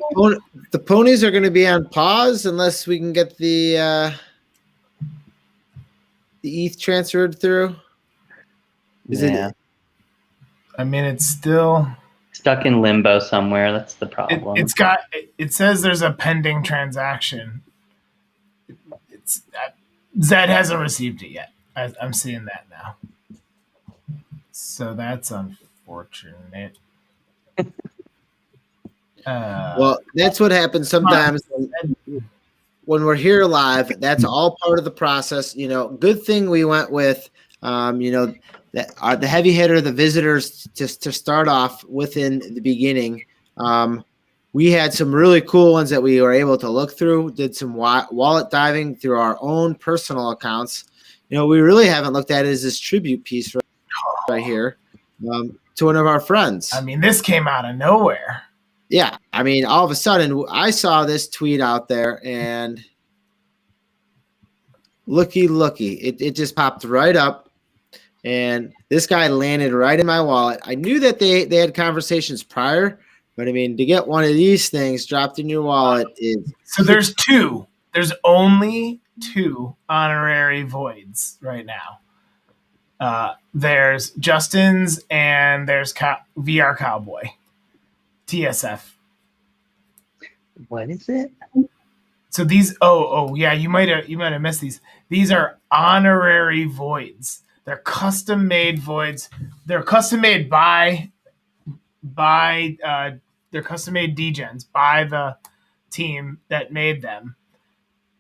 the ponies are going to be on pause unless we can get the ETH transferred through. Yeah. I mean, it's still Stuck in limbo somewhere. That's the problem. it says there's a pending transaction. Zed hasn't received it yet. I'm seeing that now. So that's unfortunate. Well, that's what happens sometimes when we're here live. That's all part of the process. You know, good thing we went with, the heavy hitter, the visitors, just to start off within the beginning. We had some really cool ones that we were able to look through, did some wallet diving through our own personal accounts. You know, we really haven't looked at it as this tribute piece right here to one of our friends. I mean, this came out of nowhere. Yeah, I mean, all of a sudden, I saw this tweet out there, and looky, it just popped right up, and this guy landed right in my wallet. I knew that they had conversations prior, but I mean, to get one of these things dropped in your wallet is So there's two. There's only two honorary voids right now. There's Justin's and there's VR Cowboy. TSF. What is it? So these yeah, you might have missed these. These are honorary voids. They're custom made voids. They're custom made by they're custom made DEGENs by the team that made them.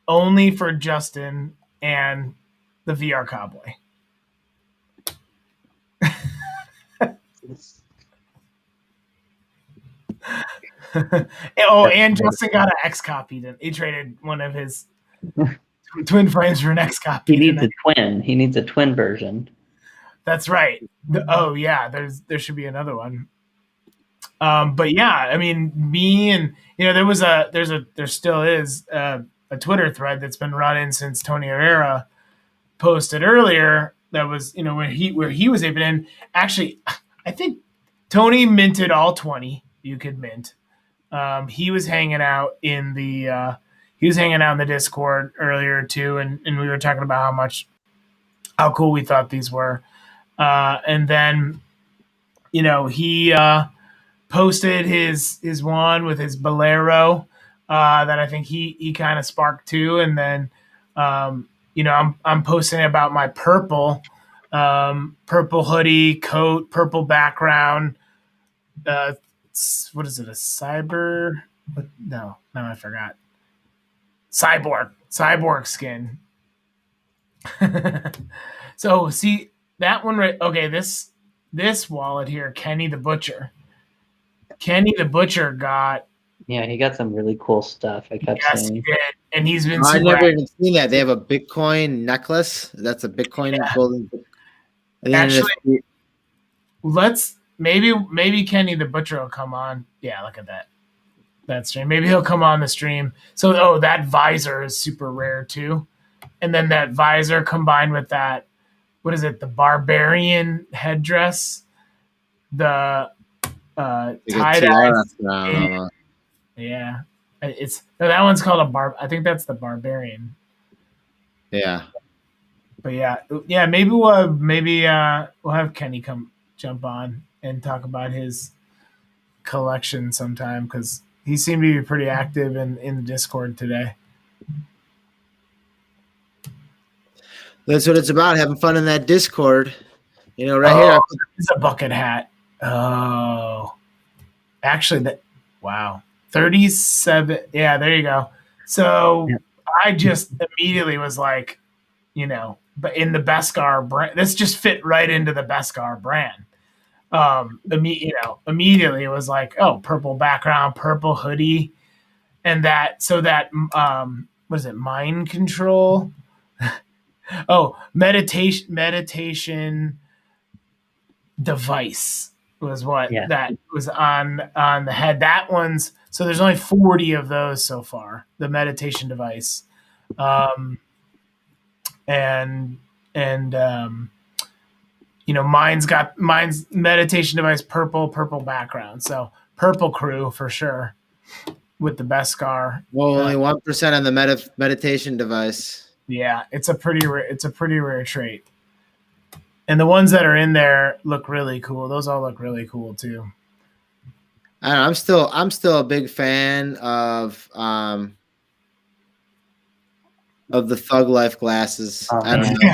Only for Justin and the VR Cowboy. And Justin got an X copy. He traded one of his twin frames for an X copy. He needs a twin. He needs a twin version. That's right. There should be another one. But yeah, I mean, me and there still is a Twitter thread that's been running since Tony Herrera posted earlier. That was where he was able in. Actually, I think Tony minted all 20 you could mint. He was hanging out in the Discord earlier too, and we were talking about how cool we thought these were. And then he posted his one with his Bolero that I think he kind of sparked too. And then I'm posting about my purple hoodie, coat, purple background. What is it? A cyber? No, I forgot. Cyborg skin. So see that one right? Okay, this wallet here, Kenny the Butcher. Kenny the Butcher got. Yeah, he got some really cool stuff. I kept saying. He did, and he's been. I've never even seen that. They have a Bitcoin necklace. That's a Bitcoin golden. Actually, maybe Kenny the Butcher will come on. Yeah, look at that stream. Maybe he'll come on the stream. So, that visor is super rare too, and then that visor combined with that, what is it? The barbarian headdress. the Like a tie-dye. tiara crown Yeah. almost. Yeah, that one's called a I think that's the barbarian. Yeah. But yeah, maybe we'll have Kenny come jump on and talk about his collection sometime, because he seemed to be pretty active in the Discord today. That's what it's about, having fun in that Discord. You know, right here. It's a bucket hat. Oh, actually, wow. 37. Yeah, there you go. So I just immediately was like, but in the Beskar brand, this just fit right into the Beskar brand. Immediately it was like, oh, purple background, purple hoodie, and that what is it? Mind control. Oh, meditation device was what that was on the head. That one's, so there's only 40 of those so far, the meditation device. Mine's meditation device, purple background. So purple crew for sure with the Beskar. Well, only 1% on the meditation device. Yeah, it's a pretty rare trait. And the ones that are in there look really cool. Those all look really cool too. I don't know, I'm still a big fan of the Thug Life glasses. I don't know. Yeah.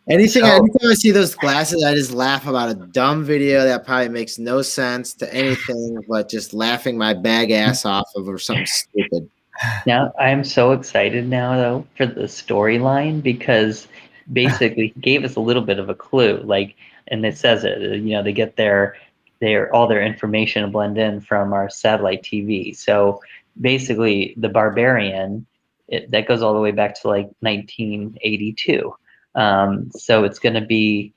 Anytime I see those glasses, I just laugh about a dumb video that probably makes no sense to anything, but just laughing my bag ass off of or something stupid. Now I'm so excited now though for the storyline, because basically he gave us a little bit of a clue, like, and it says it, they get all their information to blend in from our satellite TV. So basically the barbarian, that goes all the way back to like 1982. So it's going to be,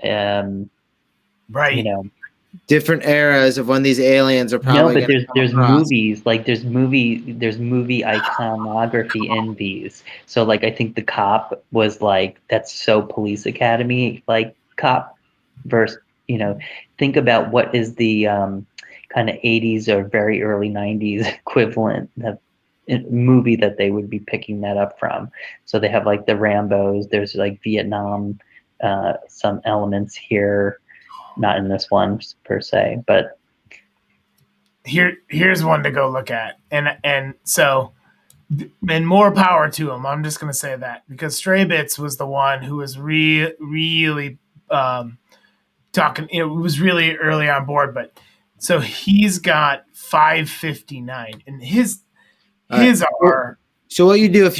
right. Different eras of when these aliens are probably. No, but there's movies, like there's movie iconography in these. So like I think the cop was like, that's so Police Academy like cop versus, think about what is the kind of 80s or very early 90s equivalent of movie that they would be picking that up from. So they have like the Rambos, there's like Vietnam, some elements here, not in this one per se, but here's one to go look at, and more power to him. I'm just gonna say that, because Stray Bits was the one who was really talking. It was really early on board, but so he's got 559, and his are. So what you do if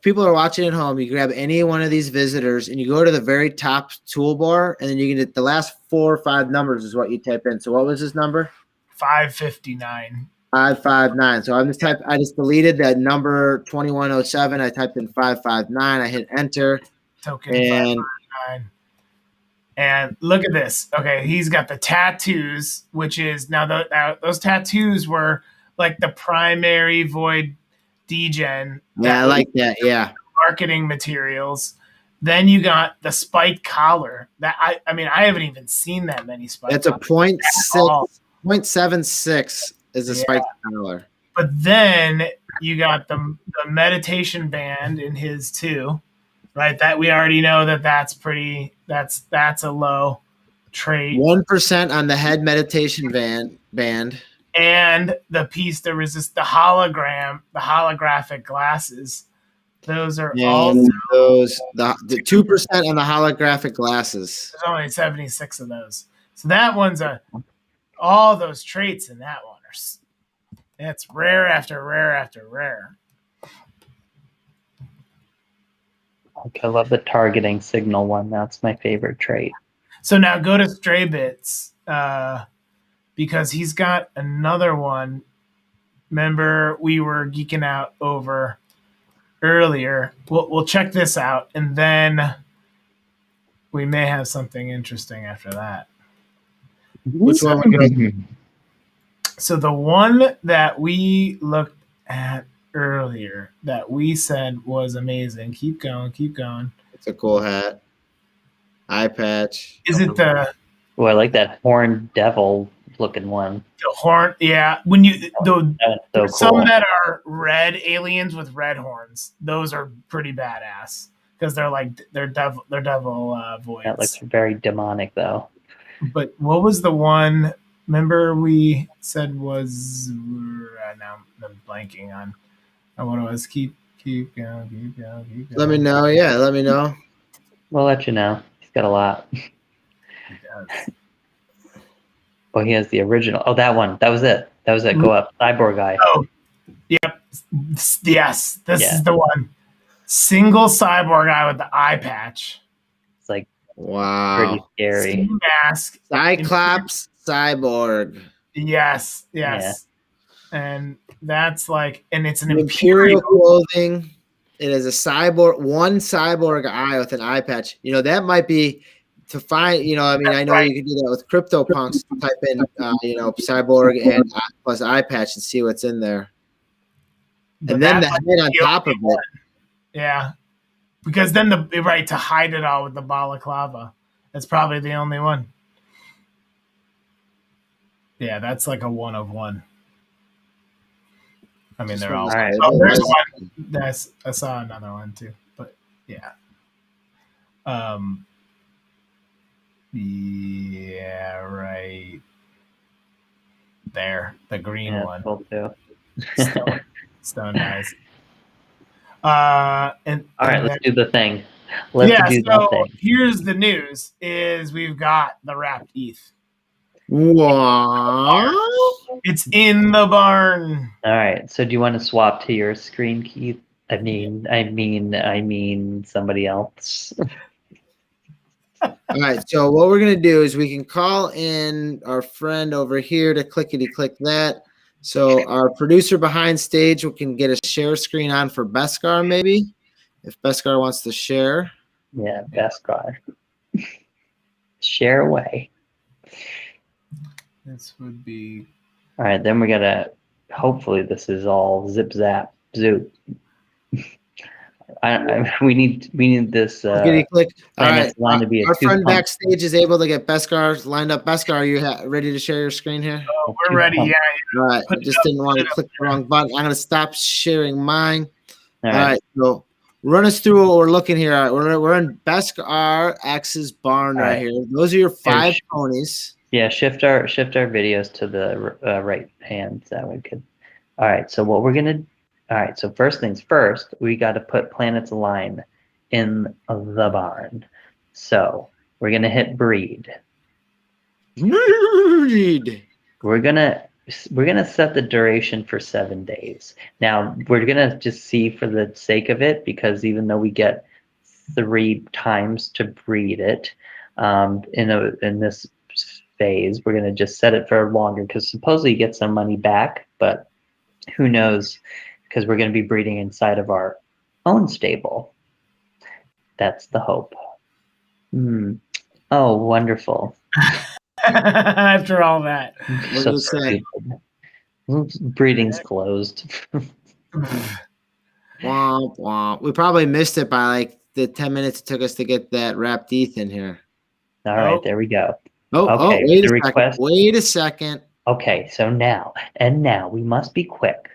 people are watching at home, you grab any one of these visitors and you go to the very top toolbar, and then you can get the last 4 or 5 numbers is what you type in. So what was his number? 559. 559. So I just deleted that number 2107. I typed in 559. I hit enter. Token 559. And look at this. Okay, he's got the tattoos, which is now those tattoos were like the primary Void Degen. Yeah, I like that. Yeah. Marketing materials. Then you got the spiked collar. That I haven't even seen that many spiked. That's a 0.76 is a spiked collar. But then you got the meditation band in his too, right? That we already know that's pretty. That's a low trait. 1% on the head meditation band. And the piece to resist the holographic glasses. Those are all the 2% on the holographic glasses. There's only 76 of those. So that one's all those traits in that one it's rare after rare after rare. I love the targeting signal one. That's my favorite trait. So now go to Stray Bits, because he's got another one. Remember, we were geeking out over earlier. We'll check this out, and then we may have something interesting after that. Which one? So the one that we looked at earlier that we said was amazing. Keep going. It's a cool hat. Eye patch. Is it the Oh, I like that horned devil looking one. The horn, yeah. When you the That's so there's cool. some that are red aliens with red horns. Those are pretty badass because they're like they're devil voids. That looks very demonic, though. But what was the one? Remember we said was now I'm blanking on what it was. Keep going. Let me know. Yeah, let me know. We'll let you know. He's got a lot. He does. Oh, he has the original. Oh, that one. That was it. That was it. Go up. Cyborg guy. Oh, yep. Yes, this Yeah. is the one. Single cyborg guy with the eye patch. It's like Wow. pretty scary. Ski mask. Cyclops Cyborg. Yes. And that's like, and it's an Imperial clothing. It is one cyborg eye with an eye patch. You know, that might be to find, you know, I mean, I know you can do that with CryptoPunks. Type in, you know, cyborg and plus eye patch and see what's in there. And then the head on top of it. Yeah. Because then to hide it all with the balaclava. That's probably the only one. Yeah, that's like a one of one. I mean, they're all. All right. Oh, there's one. I saw another one too, but yeah. Yeah, right. There, the green one. Cool too. Stone dies. All right, let's do the thing. Let's do the thing. Here's the news: is we've got the wrapped ETH. What? It's in the barn. All right. So do you want to swap to your screen, Keith? I mean somebody else. All right. So what we're gonna do is we can call in our friend over here to clickety click that. So our producer behind stage can get a share screen on for Beskar, maybe, if Beskar wants to share. Yeah, Beskar. Share away. This would be. All right, then we gotta. Hopefully, this is all zip zap zoop. We need this. Click. All right, line to be our friend backstage is able to get Beskar lined up. Beskar, are you ready to share your screen here? Oh, we're ready. Yeah. All right. I just didn't want to click the wrong button. I'm gonna stop sharing mine. All right. So run us through what we're looking here. All right, we're in Beskar X's barn right here. Those are your 5 ponies. Yeah, shift our videos to the right hand. That we could. All right. So what we're gonna. All right. So first things first, we got to put Planets Align in the barn. So we're gonna hit breed. Breed. We're gonna set the duration for 7 days. Now we're gonna just see for the sake of it, because even though we get 3 times to breed it, in this phase, we're gonna just set it for longer, because supposedly you get some money back, but who knows? Because we're gonna be breeding inside of our own stable. That's the hope. Oh, wonderful. After all that. So stupid. Breeding's closed. Womp, womp. We probably missed it by like the 10 minutes it took us to get that wrapped ETH in here. All right, there we go. Okay, wait a second. Okay, so now we must be quick.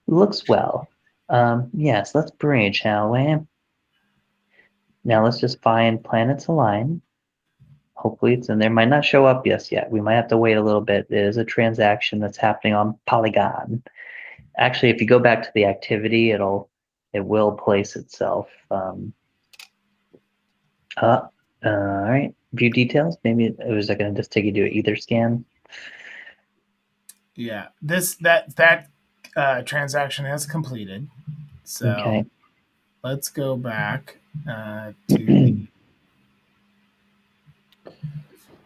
Looks well. Yes, let's breed, shall we? Now let's just find Planets Align. Hopefully it's in there. Might not show up yet. We might have to wait a little bit. There's a transaction that's happening on Polygon. Actually, if you go back to the activity, it will place itself. All right. View details. Maybe it was going to just take you to an Ether scan. Yeah. That transaction has completed. So okay. Let's go back to.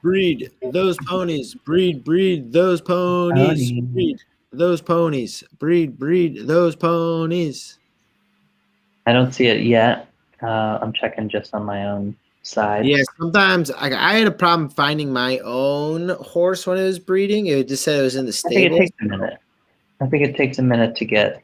Breed those ponies. Breed those ponies. Breed those ponies. Breed those ponies. I don't see it yet. I'm checking just on my own side. Yeah, sometimes I had a problem finding my own horse when it was breeding. It just said it was in the stable. I think it takes a minute to get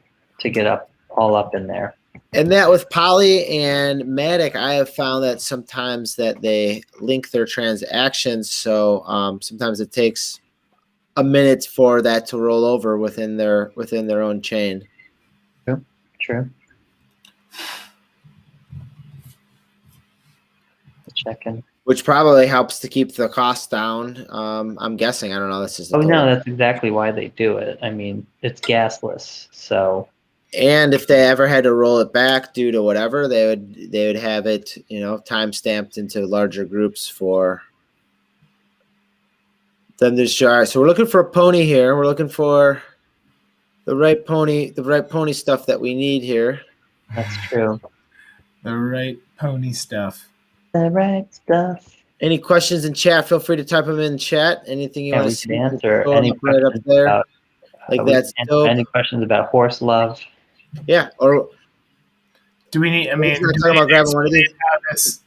up all up in there. And that with Poly and Matic, I have found that sometimes that they link their transactions. So sometimes it takes a minute for that to roll over within their own chain. True. Checking. Which probably helps to keep the cost down. I'm guessing. I don't know. This is Oh no, that's exactly why they do it. I mean, it's gasless, so. And if they ever had to roll it back due to whatever, they would have it, time stamped into larger groups for them to share. So we're looking for a pony here. We're looking for the right pony stuff that we need here. That's true. The right pony stuff. The right stuff. Any questions in chat? Feel free to type them in chat. Anything you want to see? Answer any right up there. About, like that's dope. Any questions about horse love? Yeah. Or do we need? I mean, talking about grabbing one of these. How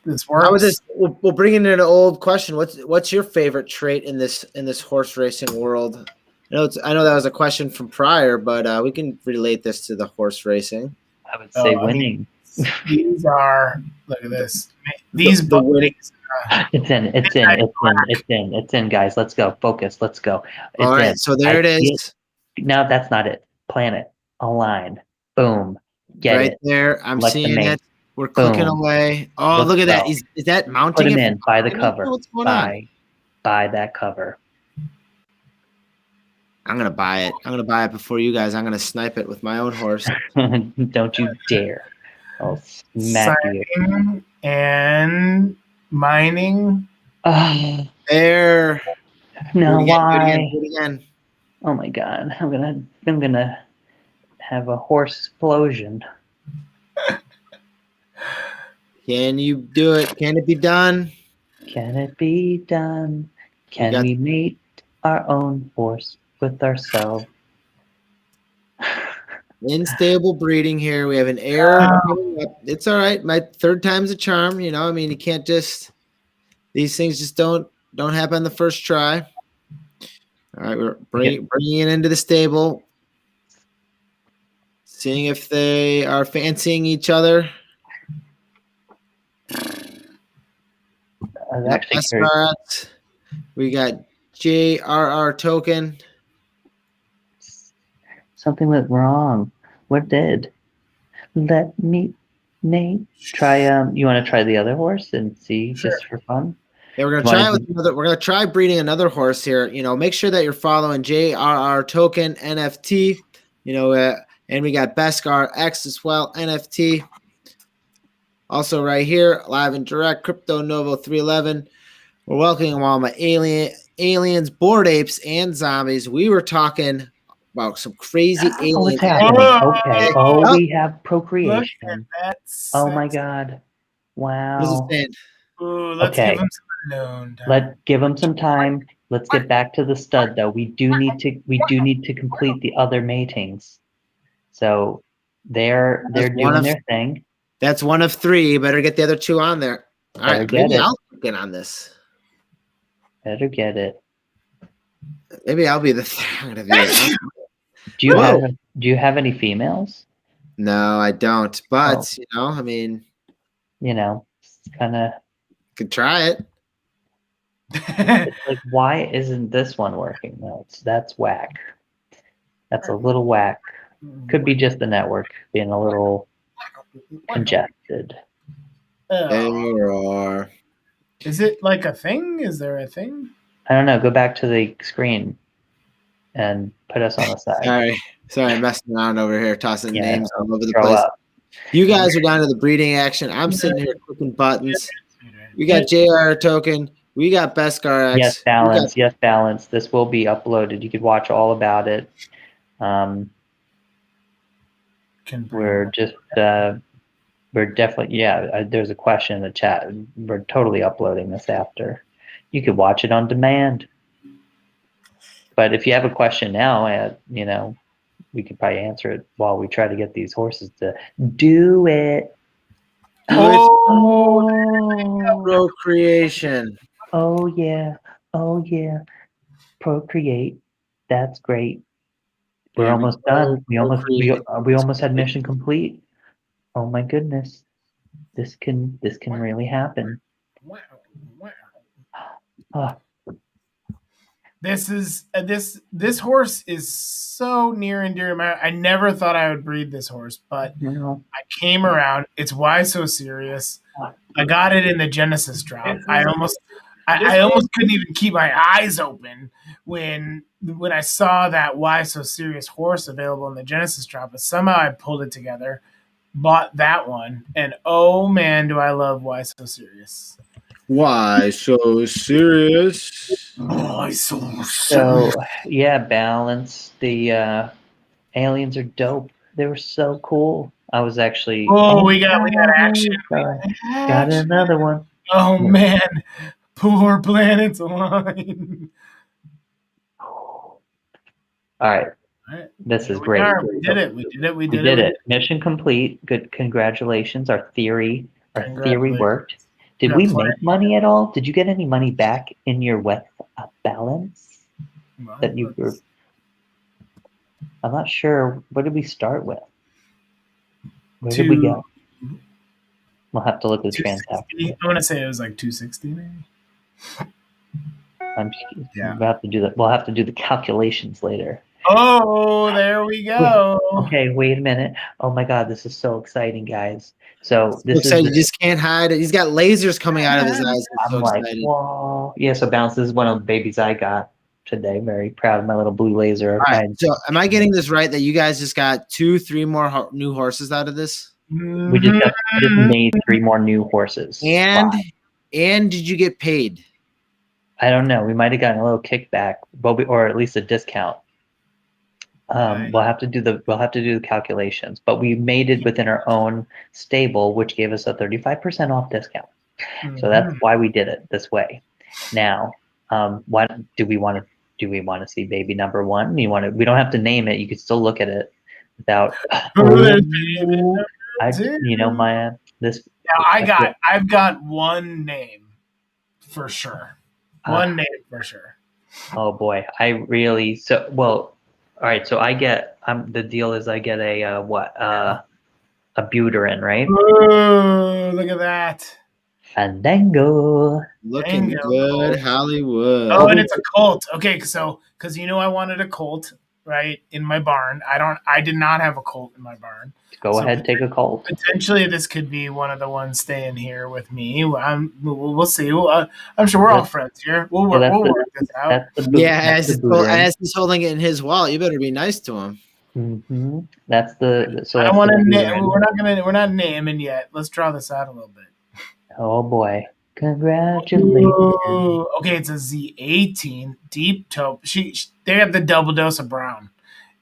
this works? How is this? We'll bring in an old question. What's your favorite trait in this horse racing world? I know that was a question from prior, but we can relate this to the horse racing. I would say winning. These are, look at this. These the winning. It's in, guys. Let's go. Focus. Let's go. All right. So there it is. No, that's not it. Planet. Align. Boom. Get right it. There. I'm seeing it. We're clicking away. Oh, look at that. Is that mounting? Put him in. Buy the cover. What's going on? Buy that cover. I'm going to buy it. I'm going to buy it before you guys. I'm going to snipe it with my own horse. Don't you dare. I'll smack you. And mining. There. No, why? Do it again. Oh my god. I'm gonna have a horse explosion. Can you do it? Can it be done? Can it be done? Can we mate our own horse with ourselves? Unstable breeding here. We have an error. It's all right. My third time's a charm. I mean, you can't just. These things just don't happen the first try. All right, we're bringing it into the stable, seeing if they are fancying each other. We got JRR token. Something went wrong. What did? Let me try. You want to try the other horse and see just for fun? Yeah, we're gonna try breeding another horse here. Make sure that you're following JRR token NFT. And we got Beskar X as well NFT. Also right here, live and direct, Crypto Novo 311. We're welcoming all my aliens, bored apes, and zombies. We were talking about some crazy aliens. What's happening? Okay. Oh, we have procreation. Oh my god! Wow. What is it saying? Ooh, let's give him some alone time. Let's give him some time. Let's get back to the stud, though. We do need to complete the other matings. So they're doing their thing. That's one of three. You better get the other two on there. All right, maybe I'll get on this. Better get it. Maybe I'll be the third of you. Do you have any females? No, I don't. But I mean, kind of could try it. It's like, why isn't this one working? No, that's whack. That's a little whack. Could be just the network being a little congested. Error. Is it like a thing? Is there a thing? I don't know. Go back to the screen and put us on the side. Sorry, I'm messing around over here, tossing names all over the place. You guys are down to the breeding action. I'm sitting here clicking buttons. We got JR token. We got Beskar X. Yes, balance. Yes, balance. This will be uploaded. You could watch all about it. We're definitely, there's a question in the chat. We're totally uploading this after. You could watch it on demand. But if you have a question now, we could probably answer it while we try to get these horses to do it. Procreation. Oh yeah. Procreate. That's great. We're almost done. We almost had mission complete. Oh my goodness. This can really happen. Wow. Wow. Oh, This horse is so near and dear to my heart. I never thought I would breed this horse, but no. I came around. It's Why So Serious. I got it in the Genesis drop. I almost couldn't even keep my eyes open when I saw that Why So Serious horse available in the Genesis drop. But somehow I pulled it together, bought that one, and oh man, do I love Why So Serious. Why so serious? Why so serious? So yeah, balance. The aliens are dope. They were so cool. I was actually We got action. Got another one. Oh man, poor planets align. All right. This is great. We did it. We did it. Mission complete. Good. Congratulations. Our theory worked. Did we make money at all? Did you get any money back in your wet balance that you were? I'm not sure. What did we start with? Where did we go? We'll have to look at the transaction. I want to say it was like 260 maybe. We'll have to do that. We'll have to do the calculations later. Oh, there we go. Okay, wait a minute. Oh my God, this is so exciting, guys. So this Looks like you just can't hide it. He's got lasers coming out of his eyes. I'm so like, excited. Whoa. Yeah, so Bounce, this is one of the babies I got today. Very proud of my little blue laser. All right, so am I getting this right that you guys just got 2-3 more new horses out of this? We just made 3 more new horses. And did you get paid? I don't know. We might have gotten a little kickback, or at least a discount. We'll have to do the calculations, but we made it within our own stable, which gave us a 35% off discount. So that's why we did it this way. Now, what do we want to see baby number 1? We don't have to name it. You can still look at it without. I've got one name for sure. One name for sure. Oh boy, all right, so I get. The deal is I get a butyrin, right? Oh, look at that! Fandango. Looking good, Hollywood. Oh, and it's a colt. Okay, so because I wanted a colt, right, in my barn. I did not have a colt in my barn. Go ahead, take a colt. Potentially, this could be one of the ones staying here with me. We'll see. I'm sure we're all friends here. We'll work this out. As he's holding it in his wallet, you better be nice to him. Mm-hmm. So I don't want to name. We're not naming yet. Let's draw this out a little bit. Oh boy! Congratulations. Ooh, okay, it's a Z18 deep taupe. They have the double dose of brown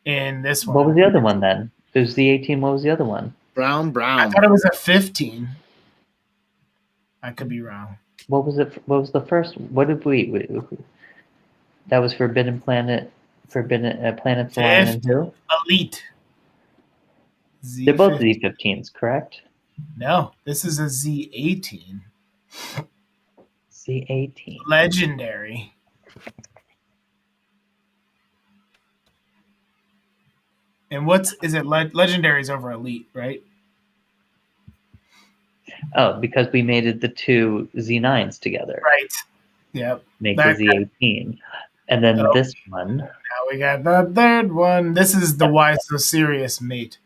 in this one. What was the other one then? There's Z18. What was the other one? Brown. I thought it was a 15. I could be wrong. What was it? What was the first? What did we that was Forbidden Planet. Forbidden Planets Line and who? Elite. Z15. They're both Z15s, correct? No, this is a Z18. Z18. Legendary. And is it legendaries over elite, right? Oh, because we made the 2 Z9s together. Right. Yep. Make the Z18. And then this one. Now we got the third one. This is the Why So Serious mate.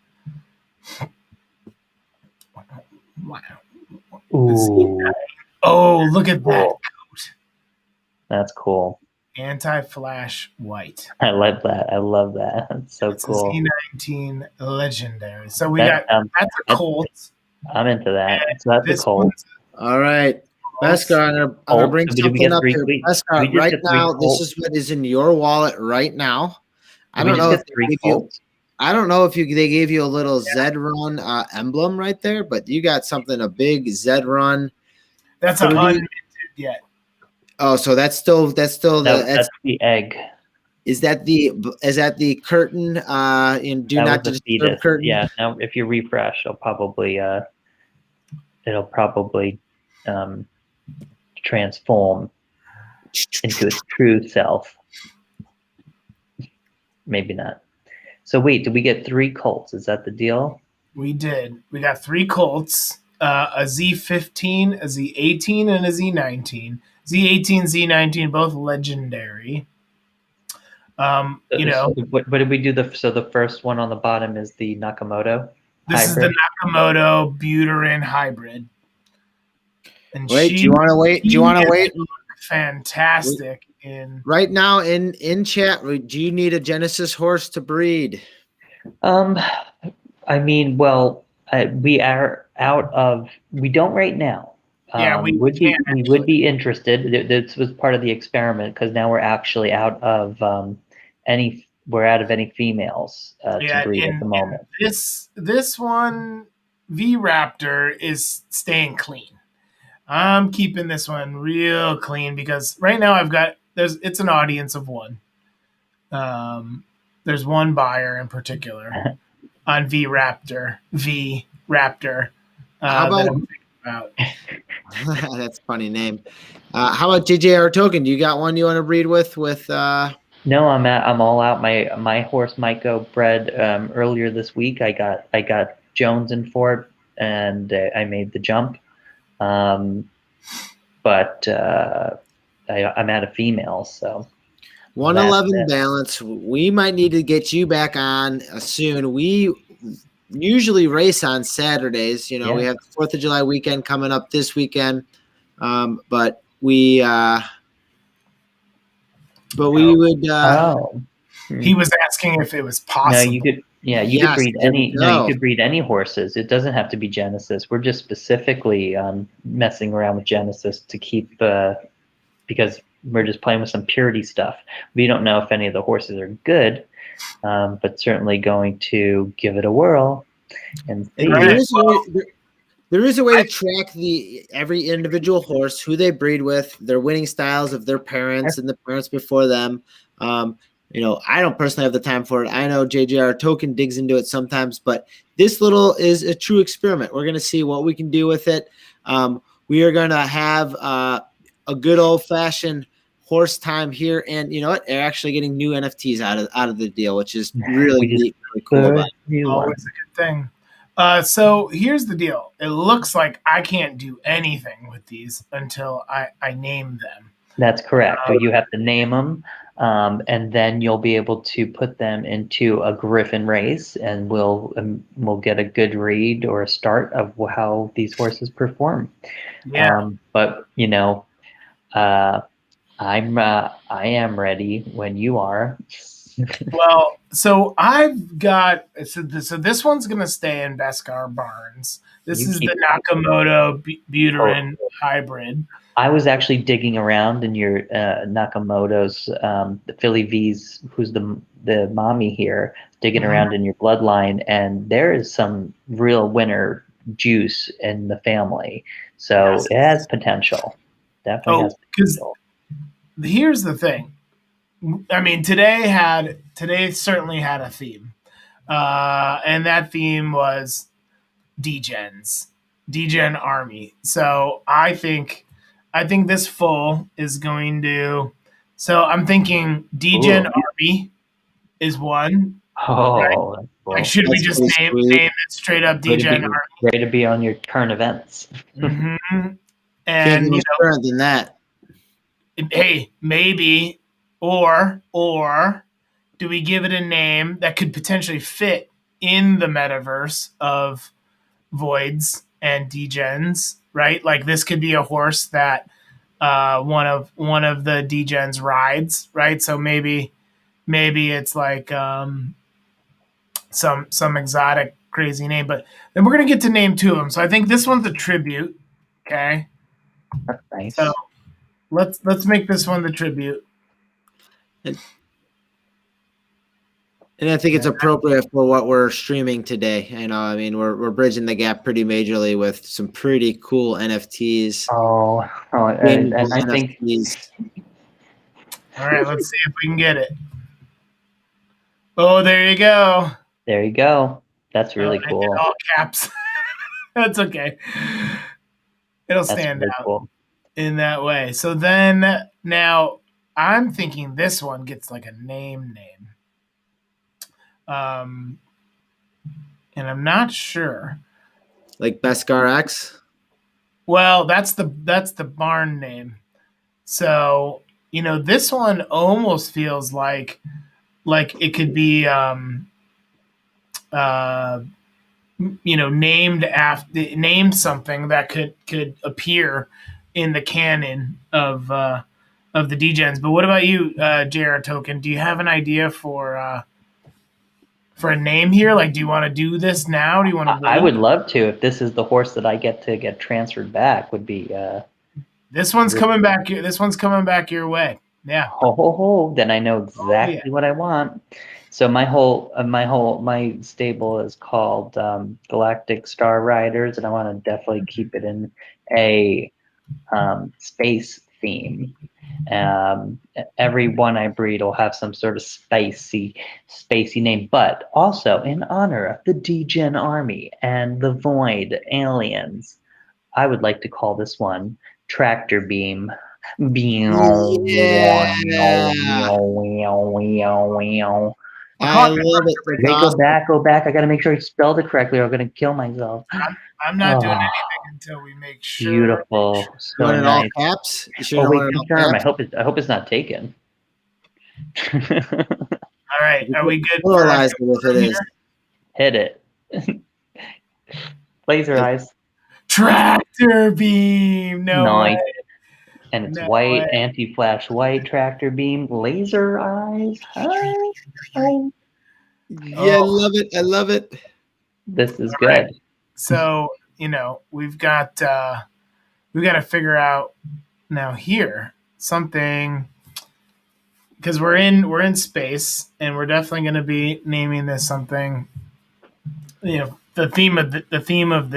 Wow. Ooh. Oh, look at that coat. That's cool. Anti-flash white. I like that. I love that. That's so cool. Z19 legendary. So that's a colt. I'm into that. So that's a colt. All right. Beskar, I'm going to bring something up here. Beskar, right now, this is what is in your wallet right now. I don't know if they gave you a little Z-Run emblem right there, but you got a big Z-Run. That's unminted yet. Oh, so that's the egg. Is that the curtain? And do not disturb curtain. Yeah. Now, if you refresh, it'll probably transform into its true self. Maybe not. So wait, did we get 3 colts? Is that the deal? We did. We got 3 Colts, a Z15, a Z18, and a Z19. Z18, Z19, both legendary. What did we do? The first one on the bottom is the Nakamoto This hybrid. is the Nakamoto Buterin hybrid. And Wait, do you want to wait? Do you want to wait? Fantastic. Right now in chat, do you need a Genesis horse to breed? I mean, well, we are out of. We don't right now. Yeah, we would be interested. This was part of the experiment because now we're actually out of any. We're out of any females to breed at the moment. This one, V Raptor, is staying clean. I'm keeping this one real clean because right now it's an audience of one. There's one buyer in particular on V Raptor. How about that's a funny name. How about JJR Token? Do you got one you want to breed with? No, I'm all out. My horse Maiko bred earlier this week. I got Jones in for it, and I made the jump. But I'm out of females, so 111 balance. We might need to get you back on soon. We usually race on Saturdays. You know, we have the 4th of July weekend coming up this weekend, but we would. He was asking if it was possible. No, you could. Yeah, you could breed any. No, you could breed any horses. It doesn't have to be Genesis. We're just specifically messing around with Genesis to keep because we're just playing with some purity stuff. We don't know if any of the horses are good, but certainly going to give it a whirl. And there is a way to track every individual horse, who they breed with, their winning styles of their parents and the parents before them. You know, I don't personally have the time for it. I know JJR Token digs into it sometimes, but this is a true experiment. We're going to see what we can do with it. We are going to have a good old-fashioned horse time here, and you know what? They're actually getting new NFTs out of the deal, which is really neat, really cool about it. Always a good thing. So here's the deal. It looks like I can't do anything with these until I name them. That's correct. You have to name them. And then you'll be able to put them into a Griffin race, and we'll get a good read or a start of how these horses perform. Yeah. But you know, I am ready when you are. Well, so I've got so this one's gonna stay in Beskar Barnes. This is the Nakamoto Buterin hybrid. I was actually digging around in your Nakamoto's, the Philly V's, who's the mommy here, digging around in your bloodline, and there is some real winner juice in the family. So it has potential. Definitely has potential. Here's the thing. I mean, today certainly had a theme, and that theme was DEGENS, DEGEN Army. So I think this full is going to. So I'm thinking DEGEN Army is one. Oh, right? cool. Like, should we just name it straight up DEGEN Army? Ready to be on your current events. Mm-hmm. And you know, current than that. Hey, maybe, or do we give it a name that could potentially fit in the metaverse of Voids and DEGENS, right? Like, this could be a horse that one of the DEGENS rides, right? So maybe it's like some exotic crazy name, but then we're gonna get to name 2 of them. So I think this one's a tribute. Okay. That's nice. So let's make this one the tribute. And I think it's appropriate for what we're streaming today. You know, I mean, we're bridging the gap pretty majorly with some pretty cool NFTs. And I think. All right, let's see if we can get it. Oh, there you go. There you go. That's really cool. I did all caps. That's okay. It'll stand really out cool. in that way. So then now I'm thinking this one gets like a name. and I'm not sure. Like Beskar X? Well, that's the barn name. So, this one almost feels like it could be named something that could appear in the canon of the DEGENS. But what about you, JR Token? Do you have an idea for a name here? Like, do you want to do this now? Do you want to wait? I would love to. If this is the horse that I get to get transferred back, would be. This one's coming back. This one's coming back your way. Yeah. Ho. Then I know exactly what I want. So my stable is called Galactic Star Riders, and I want to definitely keep it in a space theme. Every one I breed will have some sort of spacey name, but also in honor of the DGen army and the Void aliens, I would like to call this one Tractor Beam. Yeah. I love it. Wait, go back. I gotta make sure I spelled it correctly or I'm gonna kill myself. I'm not doing anything until we make sure. Beautiful. So want it nice. all caps? Oh wait, confirm. I hope it's not taken. All right, are we good? Pluralize it if it is. Hit it. Laser eyes. Tractor Beam. No Nice. way. And it's white, anti-flash white tractor beam, laser eyes. Hi. Yeah, I love it. I love it. This is All good. right. So, we've got to figure out now here something, because we're in space and we're definitely going to be naming this something, the theme of the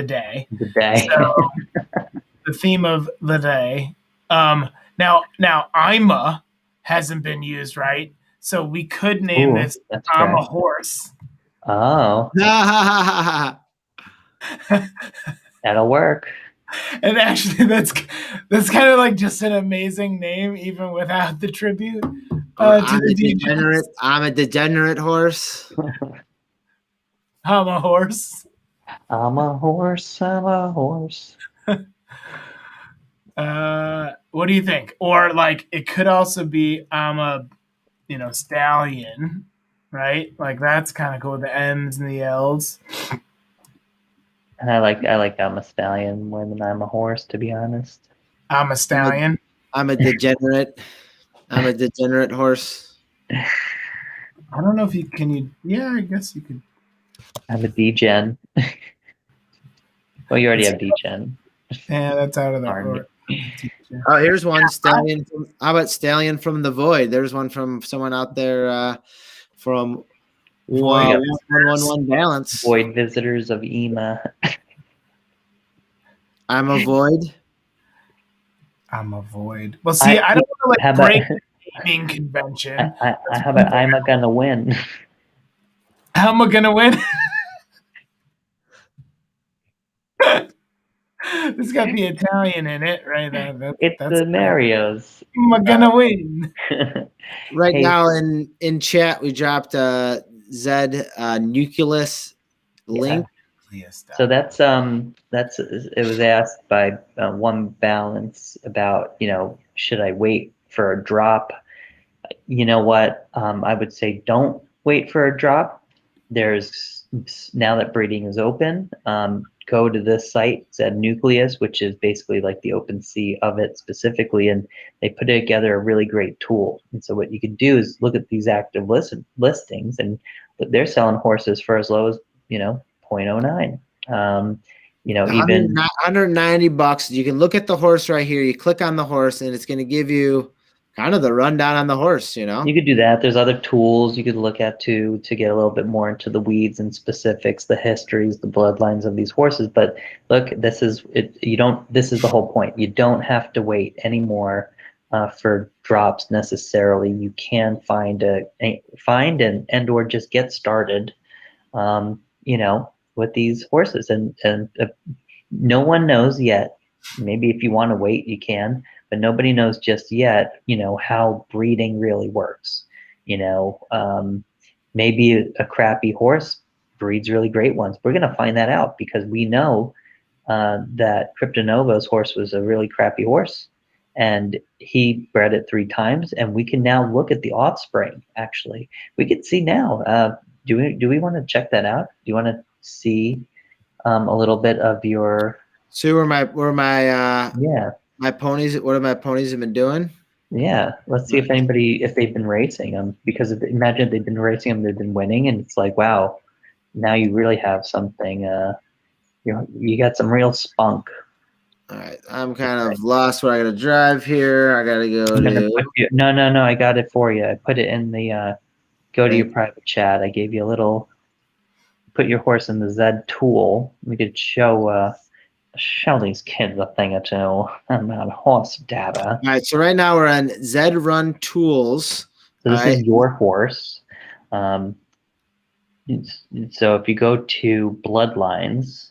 day. The day. So, the theme of the day. Now Ima hasn't been used, right? So we could name this I'm a horse. Oh. That'll work. And actually that's kind of like just an amazing name even without the tribute to the DEGENS. I'm a degenerate horse. I'm a horse. I'm a horse. I'm a horse. What do you think? Or like it could also be I'm a stallion, right? Like that's kind of cool with the M's and the L's. And I like I'm a stallion more than I'm a horse, to be honest. I'm a stallion. I'm a degenerate. I'm a degenerate horse. I don't know if you can. Yeah, I guess you could. I'm a DGen. Well, you already have DGen. Yeah, that's out of the order. Oh, here's one stallion. How about stallion from the Void? There's one from someone out there from 111 Balance. Void visitors of Ima. I'm a Void. I'm a Void. Well, see, I don't want to break the naming convention. How about I'm a gonna win? How am I gonna win? It's got the Italian in it, right? It's the Marios. I'm gonna win. Right now in chat, we dropped a Z Nucleus link. Yeah. So that's it was asked by One Balance about should I wait for a drop? You know what? I would say don't wait for a drop. There's now that breeding is open. Go to this site, Z Nucleus, which is basically like the OpenSea of it specifically, and they put together a really great tool. And so what you can do is look at these active listings, and they're selling horses for as low as 0.09. Even $190. You can look at the horse right here. You click on the horse, and it's going to give you kind of the rundown on the horse. You could do that. There's other tools you could look at to get a little bit more into the weeds and specifics, the histories, the bloodlines of these horses. But look, this is it. This is the whole point. You don't have to wait anymore for drops necessarily. You can find and or just get started. With these horses, and no one knows yet. Maybe if you want to wait, you can, but nobody knows just yet, how breeding really works. Maybe a crappy horse breeds really great ones. We're going to find that out because we know that Cryptonova's horse was a really crappy horse, and he bred it 3 times, and we can now look at the offspring. Actually, we can see now. Do we want to check that out? Do you want to see a little bit of your? See where my Yeah. my ponies. What have my ponies have been doing? Yeah, let's see if they've been racing them, because imagine if they've been racing them, they've been winning, and it's like, wow, now you really have something. You got some real spunk. All right, I'm kind of lost where I gotta drive here. I gotta go I'm gonna to. put you, no, I got it for you. I put it in the go to your private chat. I gave you a little. Put your horse in the Z tool. We could show these kids a thing or two about horse data. All right, so right now we're on Z Run Tools. So this is your horse. So if you go to Bloodlines,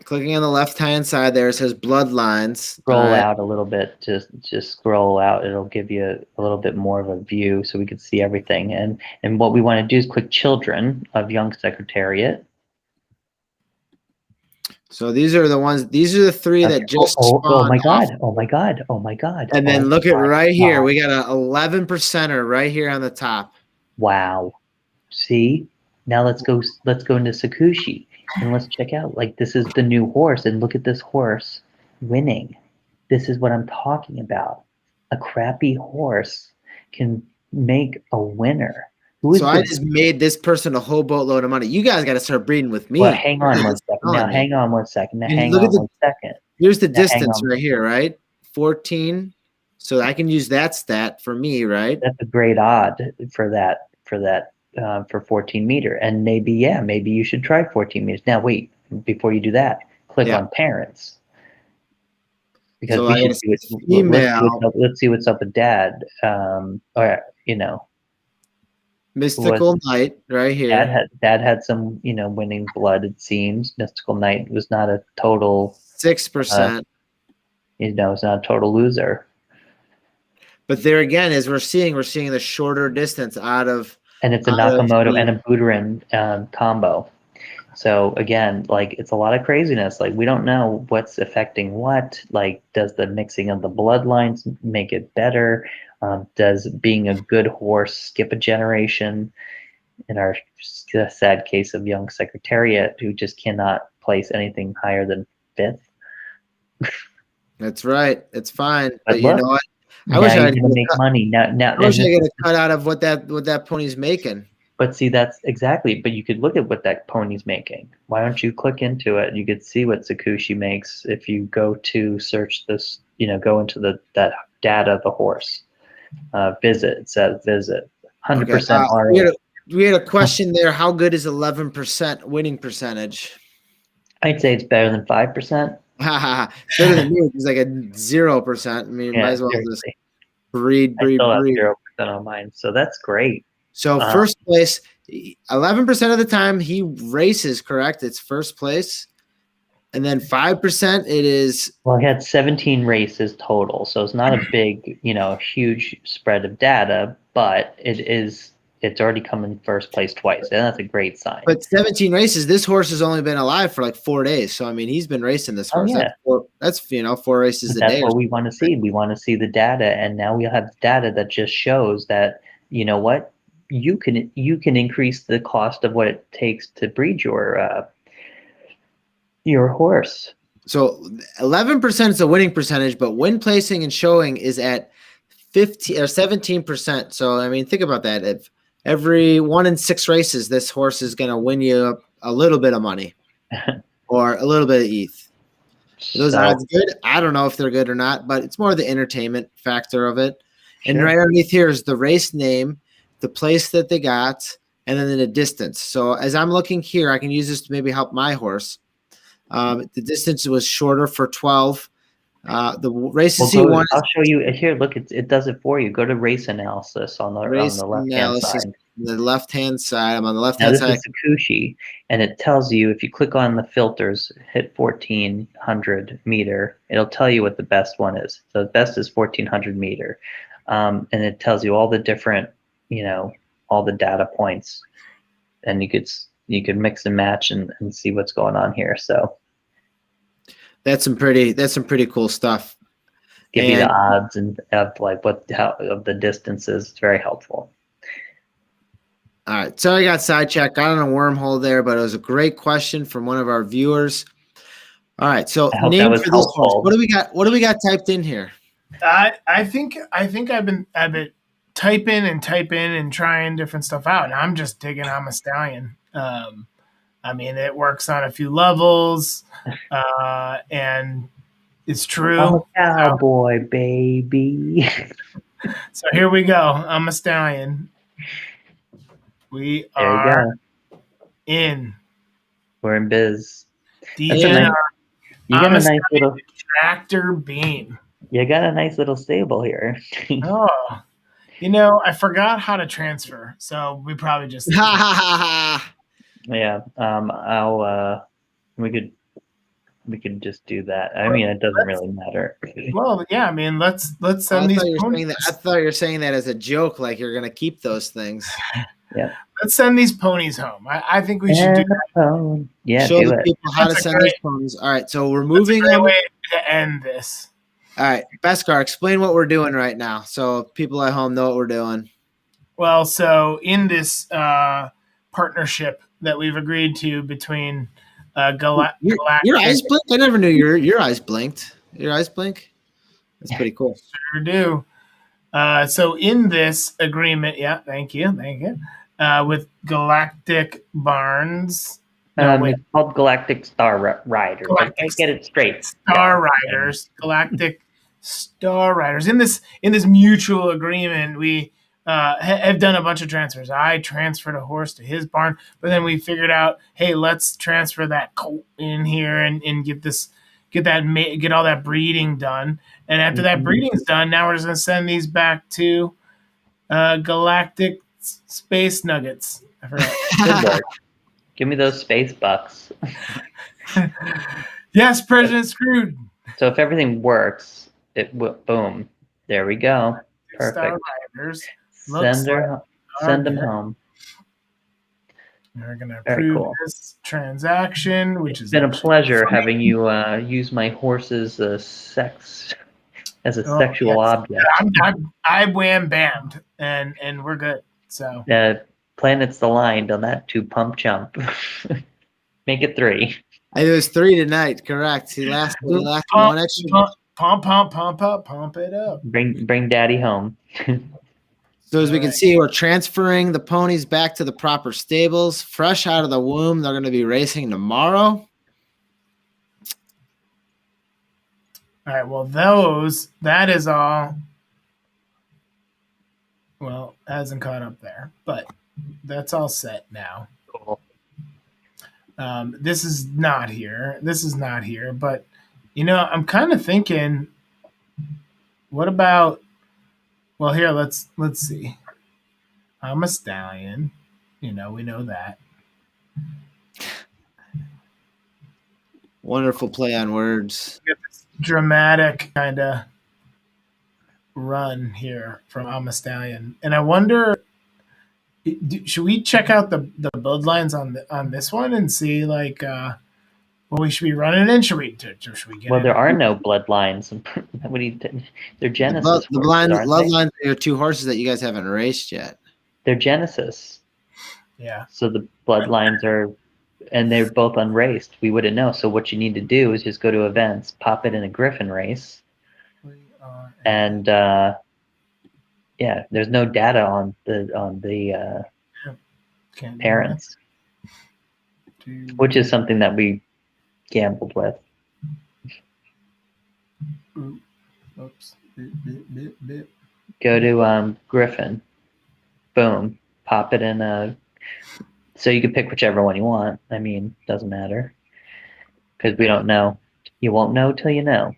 clicking on the left-hand side there, it says Bloodlines. Scroll out a little bit. Just scroll out. It'll give you a little bit more of a view, so we can see everything. And what we want to do is click Children of Young Secretariat. So these are the ones. These are the 3 that just. Oh my god! Oh my god! Oh my god! And then look at right here. We got a 11%er right here on the top. Wow. See? Now let's go into Sakushi and let's check out. Like, this is the new horse, and look at this horse winning. This is what I'm talking about. A crappy horse can make a winner. So I just made this person a whole boatload of money. You guys got to start breeding with me. Well, hang on one second. Now, hang on one second. Now, hang on one second. Here's the distance right here, right? 14. So I can use that stat for me, right? That's a great odd for 14 meter. And maybe you should try 14 meters. Now, wait, before you do that, click on parents. Because so we should let's see what's up with dad. Or, Mystical Knight right here. Dad had some, winning blood, it seems. Mystical Knight was not a total 6%. It's not a total loser. But there again, as we're seeing the shorter distance out of. And it's a Nakamoto and a Buterin combo. So again, like, it's a lot of craziness. Like, we don't know what's affecting what. Like, does the mixing of the bloodlines make it better? Does being a good horse skip a generation? In our sad case of Young Secretariat, who just cannot place anything higher than 5th. That's right. It's fine. But you know what? I wish I could make money now. I wish I could cut out of what that pony's making. But see, that's exactly. But you could look at what that pony's making. Why don't you click into it? You could see what Sakushi makes if you go to search this. Go into that data of the horse. Visit. It says visit. 100% ROI. We had a question there. How good is 11% winning percentage? I'd say it's better than 5%. Better than me. It's like a 0%. I mean, might as well just breed. I still have 0% on mine, so that's great. So first place, 11% of the time he races, correct? It's first place. And then 5% it is. Well, he had 17 races total, so it's not a big, huge spread of data, but it's already come in first place twice, and that's a great sign. But 17 races, this horse has only been alive for like 4 days. So I mean, he's been racing this horse. Oh, yeah. That's 4 races a day. That's what we want to see. We want to see the data, and now we have data that just shows that, you know what, you can increase the cost of what it takes to breed your horse. So 11% is a winning percentage, but win placing and showing is at 15 or 17%. So I mean, think about that. If every 1 in 6 races, this horse is going to win you a little bit of money or a little bit of ETH. Those odds good? I don't know if they're good or not, but it's more the entertainment factor of it. Sure. And right underneath here is the race name, the place that they got, and then the distance. So as I'm looking here, I can use this to maybe help my horse. The distance was shorter for 12. The race one. I'll show you here. Look, it does it for you. Go to race analysis on the left-hand side. The left-hand side. I'm on the left-hand side. This is Sakushi, and it tells you if you click on the filters, hit 1400 meter, it'll tell you what the best one is. So the best is 1400 meter, and it tells you all the different, all the data points. and you could mix and match and see what's going on here. So That's some pretty cool stuff. give you the And- odds and of like of the distances. It's very helpful. All right. Sorry, I got sidetracked. Got on a wormhole there, but it was a great question from one of our viewers. All right. So I hope name that was for this horse. helpful. What do we got? What do we got typed in here? I think I've been type in and trying different stuff out, and I'm just digging I'm a stallion. I mean, it works on a few levels, and it's true. I'm a cowboy, baby. So here we go. I'm a stallion. We There you are go. in We're in biz. DEGENS You got a nice little. tractor beam. You got a nice little stable here. Oh, you know, I forgot how to transfer, so we probably just Yeah. We could just do that. I mean, it doesn't really matter. well, yeah. I mean, let's I send these. thought you were saying that as a joke, like you're gonna keep those things. Yeah. Let's send these ponies home. I think we should do that. Yeah, Show do the it. people how That's to a send these phones. All right. So we're moving That's a on. great way to end this. All right, Beskar, explain what we're doing right now, so people at home know what we're doing. Well, so in this partnership that we've agreed to between Galactic, Your eyes blink. I never knew your eyes blinked. Your eyes blink. That's pretty cool. sure do. So in this agreement, yeah, thank you, with Galactic Barnes. No, wait, It's called Galactic Star Riders. Galactic Okay, get it straight. Star Riders, Galactic Star Riders. In this mutual agreement, we have done a bunch of transfers. I transferred a horse to his barn, but then we figured out, hey, let's transfer that colt in here and get all that breeding done. And after that breeding's done, now we're just gonna send these back to Galactic Space Nuggets. I forgot. Good work. Give me those space bucks. Yes, President Scrooge. So if everything works, boom. There we go. Star Perfect. Riders. Looks Send them home. We're going to Very approve cool. this transaction, which It's is been a actually pleasure funny. having you use my horse's sex as a Oh, sexual yes. object. I wham bammed, and we're good. So Planets aligned on that 2 pump chump. Make it 3. It was 3 tonight. Correct. He lasted one extra. Pump it up. Bring daddy home. So as we can Alright. see, we're transferring the ponies back to the proper stables, fresh out of the womb. They're going to be racing tomorrow. All right. Well, that is all. Well, hasn't caught up there, but that's all set now. Cool. This is not here. But you know, I'm kind of thinking, what about? Well, here let's see. I'm a stallion. You know, we know that. Wonderful play on words. Get this dramatic kind of run here from I'm a stallion, and I wonder, should we check out the bloodlines on this one and see like what we should be running in? Should we get? Well, there are no bloodlines. What do you? They're Genesis. The bloodlines are 2 horses that you guys haven't raced yet. They're Genesis. Yeah. So the bloodlines are, and they're both unraced. We wouldn't know. So what you need to do is just go to events, pop it in a Griffin race, and yeah, there's no data on the parents, which is something that we gambled with. Oops. Go to Griffin, boom, pop it in a. So you can pick whichever one you want. I mean, doesn't matter because we don't know. You won't know till you know.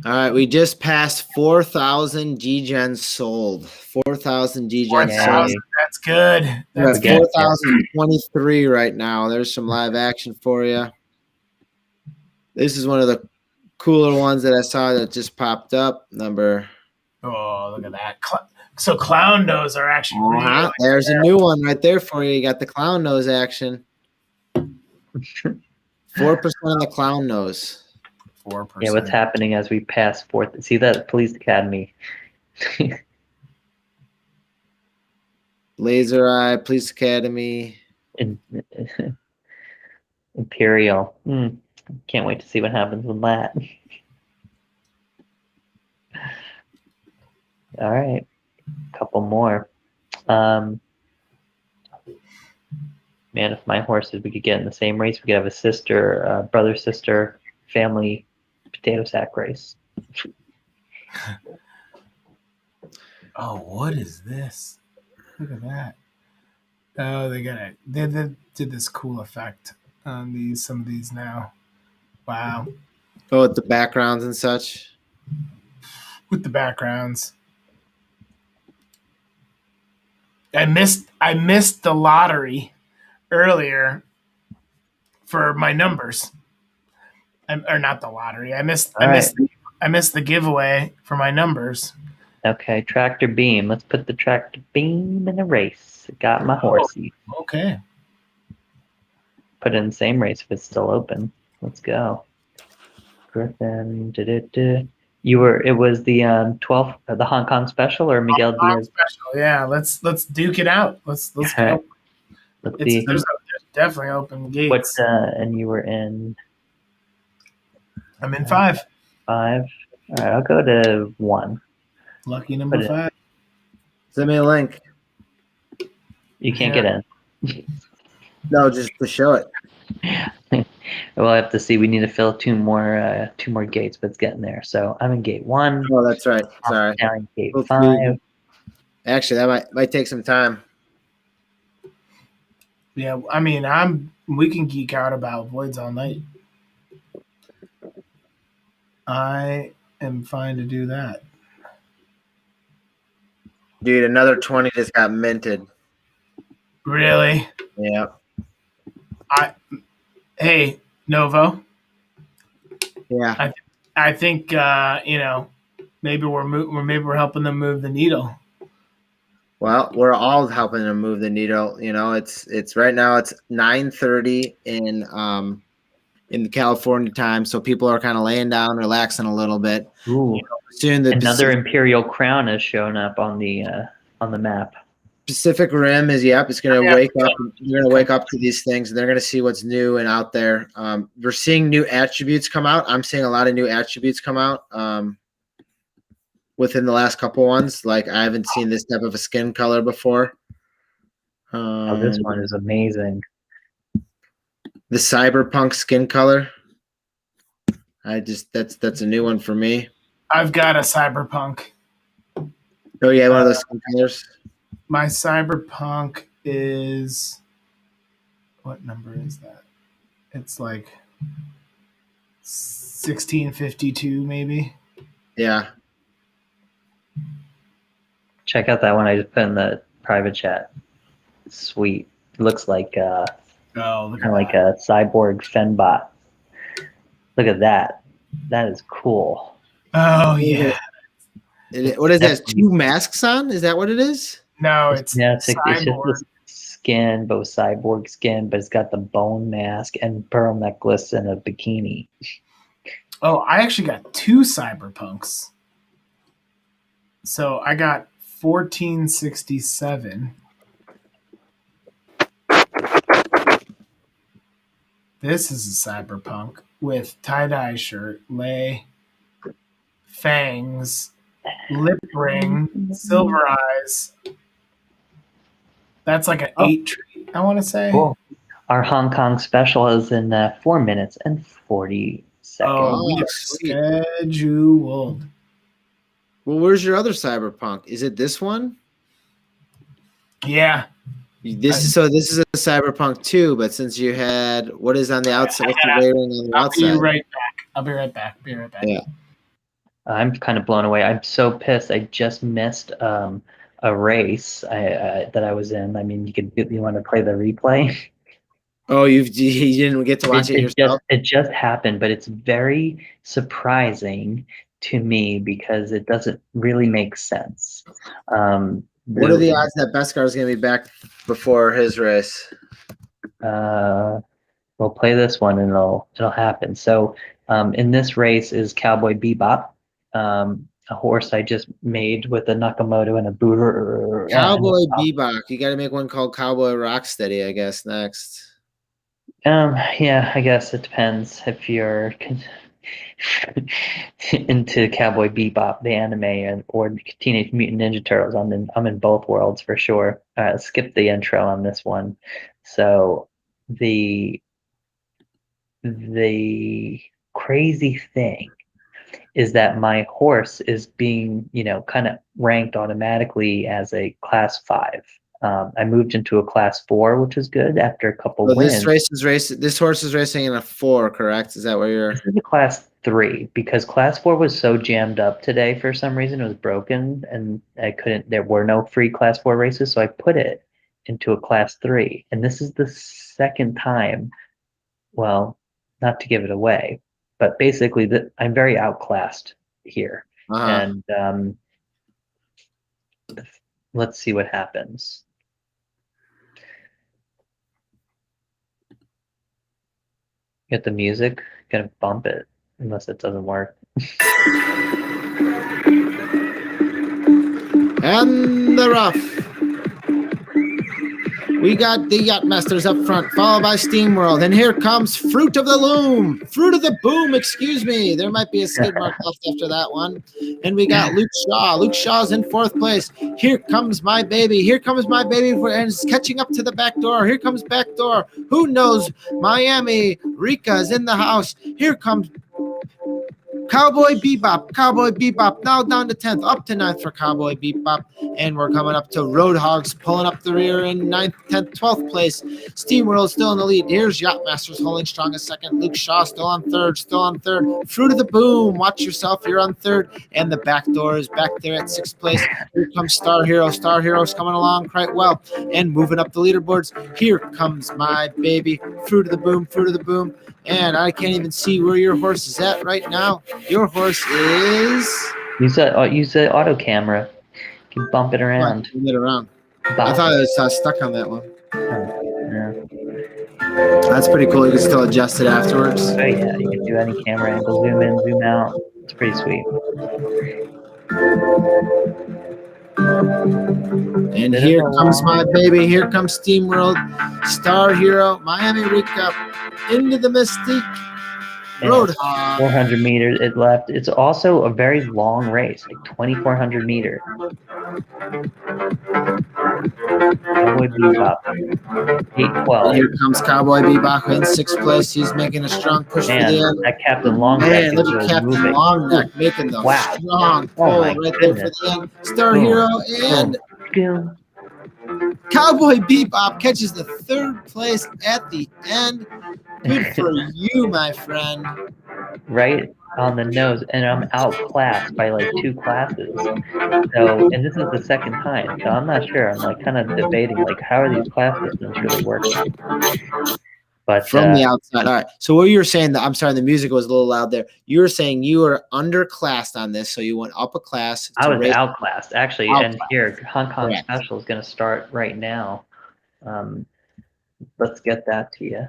All right, we just passed 4,000 DEGENS sold. 4,000 DEGENS sold. That's good. We're That's at good. 4,023 right now. There's some live action for you. This is one of the cooler ones that I saw that just popped up. Number. Oh, look at that. So clown nose are actually really There's a new one right there for you. You got the clown nose action. 4% on the clown nose. 4%. Yeah, what's happening as we pass forth? See that police academy? Laser Eye, Police Academy. Imperial. Can't wait to see what happens with that. All right, couple more. Man, if my horses we could get in the same race, we could have a brother sister family potato sack race. Oh, what is this? Look at that. Oh, they did this cool effect on some of these now. Wow. Oh, with the backgrounds and such. With the backgrounds. I missed the lottery earlier for my numbers. Or not the lottery. I missed the giveaway for my numbers. Okay, tractor beam. Let's put the tractor beam in a race. Got my horsey. Okay. Put it in the same race if it's still open. Let's go. Griffin. It was the 12th, the Hong Kong special, or Miguel Diaz special. Yeah, let's duke it out. Let's go. Let's see. There's definitely open gates. And you were in? I'm in 5. 5. All right, I'll go to 1. Lucky number 5. Send me a link. You can't get in. No, just to show it. We'll have to see. We need to fill 2 more gates, but it's getting there. So I'm in gate 1. Oh, that's right. Sorry. Now in gate 5. Actually, that might take some time. Yeah, I mean, we can geek out about voids all night. I am fine to do that. Dude, another 20 just got minted. Really? Yeah. Hey, Novo. Yeah. I think maybe we're helping them move the needle. Well, we're all helping them move the needle. It's right now it's 9:30 in the California time, so people are kind of laying down, relaxing a little bit. Ooh. Soon Another Imperial Crown has shown up on the map. Pacific Rim is it's going to wake up. You're going to wake up to these things, and they're going to see what's new and out there. We're seeing new attributes come out. I'm seeing a lot of new attributes come out within the last couple ones. Like I haven't seen this type of a skin color before. This one is amazing. The cyberpunk skin color. That's a new one for me. I've got a cyberpunk. Oh yeah, one of those skin colors. My cyberpunk is, what number is that? It's like 1652 maybe. Yeah. Check out that one I just put in the private chat. Sweet. Looks like kind of like a cyborg fembot. Look at that. That is cool. Oh yeah. What is that? 2 masks on? Is that what it is? No, it's it's just the skin, but with cyborg skin, but it's got the bone mask and pearl necklace and a bikini. Oh, I actually got 2 cyberpunks. So I got 1467. This is a cyberpunk with tie-dye shirt, lay, fangs, lip ring, silver eyes. That's like an 8 treat, I want to say. Cool. Our Hong Kong special is in 4 minutes and 40 seconds. Oh, we are scheduled. Well, where's your other cyberpunk? Is it this one? Yeah. This is a cyberpunk 2, but since you had what is on the outside, what's the rating on the outside? I'll be right back. Yeah. I'm kind of blown away. I'm so pissed. I just missed a race that I was in. I mean, you want to play the replay? Oh, you didn't get to watch it yourself? It just happened, but it's very surprising to me because it doesn't really make sense. What are the odds that Beskar is going to be back before his race? We'll play this one and it'll happen. So in this race is Cowboy Bebop, a horse I just made with a Nakamoto and a booter. Cowboy Bebop. You got to make one called Cowboy Rocksteady, I guess, next. Yeah, I guess it depends if you're into Cowboy Bebop, the anime, or Teenage Mutant Ninja Turtles. I'm in both worlds for sure. Skip the intro on this one. So the crazy thing is that my horse is being, kind of ranked automatically as a class 5. I moved into a class 4, which is good after a couple wins. This horse is racing in a 4, correct? Is that where you're? This is a class 3 because class 4 was so jammed up today for some reason. It was broken and there were no free class 4 races. So I put it into a class 3. And this is the second time, well, not to give it away, but basically I'm very outclassed here. And let's see what happens. Get the music, gonna bump it, unless it doesn't work. And the rough. We got the Yachtmasters up front, followed by SteamWorld. And here comes Fruit of the Boom, excuse me. There might be a skid mark left after that one. And we got Luke Shaw. Luke Shaw's in 4th place. Here comes my baby. And it's catching up to the back door. Here comes back door. Who knows? Miami. Rika's in the house. Here comes Cowboy Bebop, now down to 10th, up to 9th for Cowboy Bebop, and we're coming up to Roadhogs, pulling up the rear in 9th, 10th, 12th place. SteamWorld still in the lead. Here's Yachtmasters holding strong as 2nd. Luke Shaw still on 3rd. Fruit of the Boom, watch yourself, you're on 3rd, and the back door is back there at 6th place. Here comes Star Hero. Star Hero's coming along quite well, and moving up the leaderboards. Here comes my baby, Fruit of the Boom. And I can't even see where your horse is at right now. Your horse is... Use the auto camera. You can bump it around. Move it around. I thought it was stuck on that one. Yeah. That's pretty cool. You can still adjust it afterwards. Oh yeah, you can do any camera angle, zoom in, zoom out. It's pretty sweet. And here comes my baby. Here comes SteamWorld, Star Hero, Miami Recap, into the Mystique, Roadhog. 400 meters it left. It's also a very long race, like 2,400 meters. Cowboy Bebop, 8:12. Here comes Cowboy Bebop in 6th place. He's making a strong push for the end. That Captain Longneck. Man, look at Captain Longneck making the strong pull right there for the end. Star Hero and Cowboy Bebop catches the 3rd place at the end. Good for you, my friend. Right on the nose, and I'm outclassed by like 2 classes. So, and this is the 2nd time, so I'm not sure. I'm like kind of debating, like, how are these class systems really working? But from the outside, all right. So what you were saying, I'm sorry, the music was a little loud there. You were saying you were underclassed on this, so you went up a class. I was outclassed, actually. And here, Hong Kong Special is going to start right now. Let's get that to you.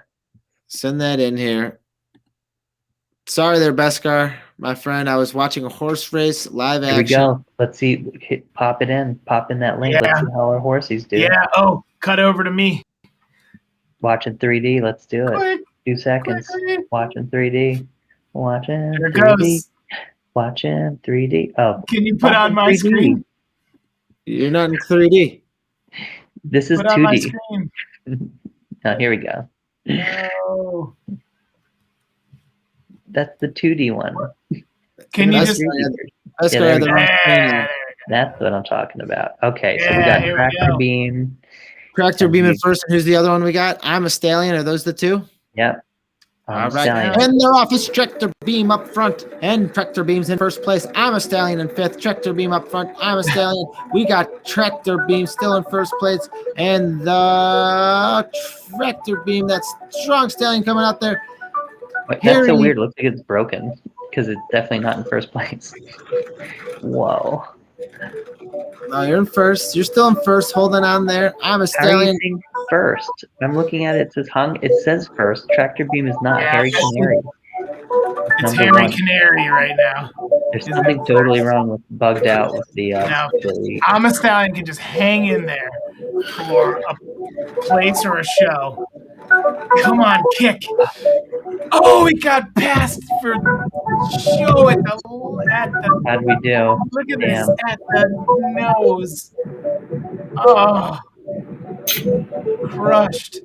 Send that in here. Sorry there, Beskar, my friend. I was watching a horse race, live action. Here we go. Let's see. Pop in that link. Yeah. Let's see how our horsies do. Yeah. Oh, cut over to me. Watching 3D. Let's do it. Quick. 2 seconds. Watching 3D. Watching there 3D. Goes. Watching 3D. Oh. Can you put on my 3D. Screen? You're not in 3D. This is put 2D. On my screen. Oh, here we go. No. That's the 2D one. Can you just... That's what I'm talking about. Okay, so we got Tractor Beam. Tractor Beam in first. And who's the other one we got? I'm a Stallion. Are those the 2? Yep. All right. And they're off. It's Tractor Beam up front. And Tractor Beam's in first place. I'm a Stallion in 5th. Tractor Beam up front. I'm a Stallion. We got Tractor Beam still in first place. And the Tractor Beam, that strong Stallion coming out there. Wait, that's so weird. Looks like it's broken. because it's definitely not in first place. Whoa. No, you're in first. You're still in first, holding on there. I'm a How are you stallion. saying first? I'm looking at it. It says It says first. Tractor Beam is not. Yeah, Harry it's- Canary. It's Number Harry one. Canary right now. There's Is something it totally first? wrong with bugged out with the. Now, I'm a Stallion can just hang in there for a place or a show. Come on, kick. Oh, he got passed for show at the How'd we do? look at Damn. this at the nose. Oh, crushed.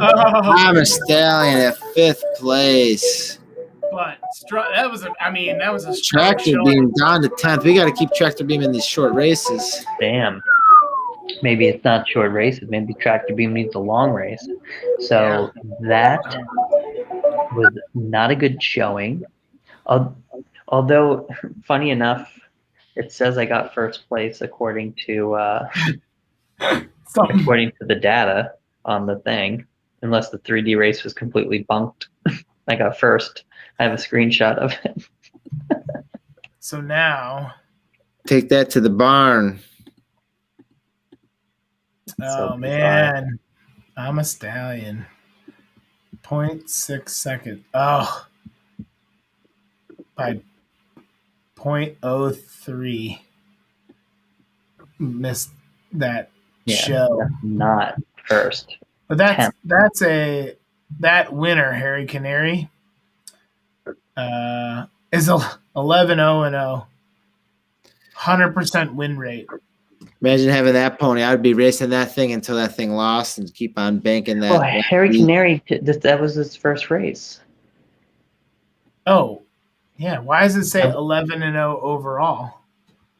Oh, I'm a stallion at 5th place. but that was a strong Tractor showing. beam down to 10th. We got to keep tractor beam in these short races. Damn. Maybe it's not short races. Maybe Tractor Beam needs a long race. So that was not a good showing. Although, funny enough, it says I got first place according to Something. according to the data on the thing. Unless the 3D race was completely bunked. I got first. I have a screenshot of it. So now, Take that to the barn. oh bizarre. man, I'm a Stallion. 0.6 seconds. Oh, by 0.03. Missed that Yeah, show. that's not first. But that winner, Harry Canary, is 11-0-0. 100% win rate. Imagine having that pony. I'd be racing that thing until that thing lost and keep on banking that. Oh, Harry Canary, that was his first race. Oh, yeah. Why does it say 11-0 overall?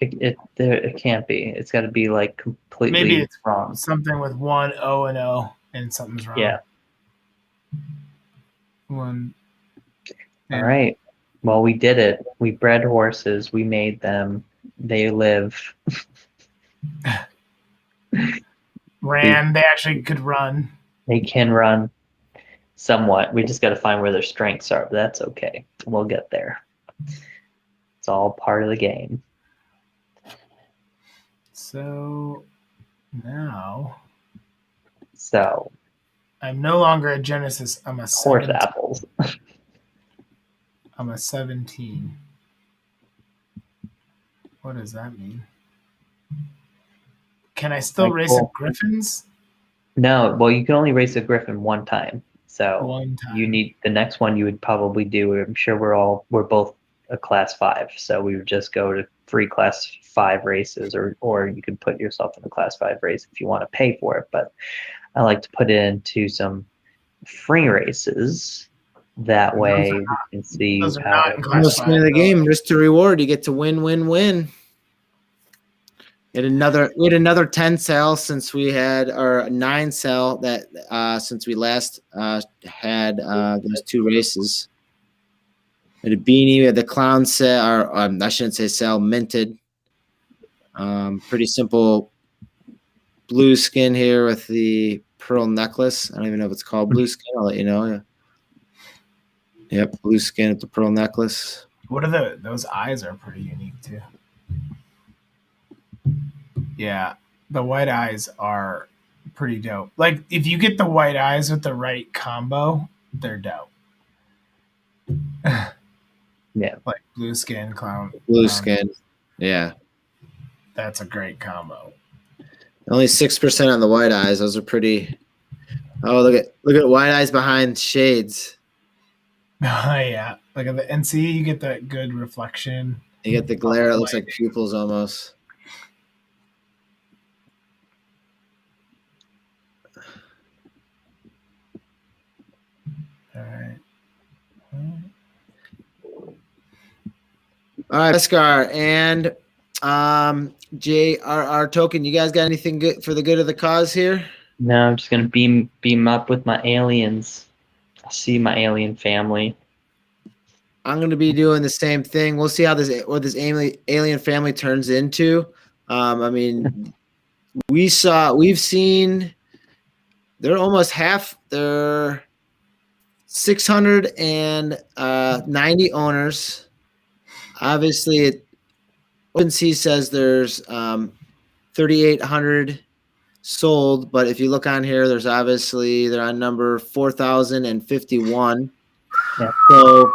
It can't be. It's got to be like completely Maybe it's wrong. something with 1-0-0 and something's wrong. Yeah. One. All right. Well, we did it. We bred horses. We made them. They live. Ran. They actually could run. They can run somewhat. We just got to find where their strengths are, but that's okay. We'll get there. It's all part of the game. So now So I'm no longer a Genesis. I'm a horse 17. apples. I'm a 17. What does that mean? Can I still Like, race cool. a Griffins? No, well, you can only race a Griffin one time. So One time. you need the next one you would probably do. I'm sure we're both a class 5, so we would just go to free class 5 races, or you could put yourself in a class 5 race if you want to pay for it. But I like to put it into some free races. That way we can see Those are how not in No class skin in the 5. game, risk to reward. You get to win. We had another 10 sale since we had our 9 sale that since we last had those 2 races. We had a beanie, we had the clown set, or I shouldn't say sale, minted. Pretty simple blue skin here with the pearl necklace. I don't even know if it's called blue skin. I'll let you know. Yeah. Yep, blue skin with the pearl necklace. What are those eyes are pretty unique too. Yeah, the white eyes are pretty dope. Like if you get the white eyes with the right combo, they're dope. Yeah. Like blue skin, clown. Blue skin. Yeah. That's a great combo. Only 6% on the white eyes. Those are pretty. Oh, look at white eyes behind shades. Oh yeah. Look at and see you get that good reflection. You get the glare. It looks like pupils almost. All right. All right, Beskar and JRR Token. You guys got anything good for the good of the cause here? No, I'm just gonna beam up with my aliens. I'll see my alien family. I'm going to be doing the same thing. We'll see how what this alien family turns into. I mean, we've seen they're almost half. They're 690 owners. Obviously, OpenSea says there's 3,800 sold, but if you look on here, there's obviously they're on number 4,051. Yeah. So,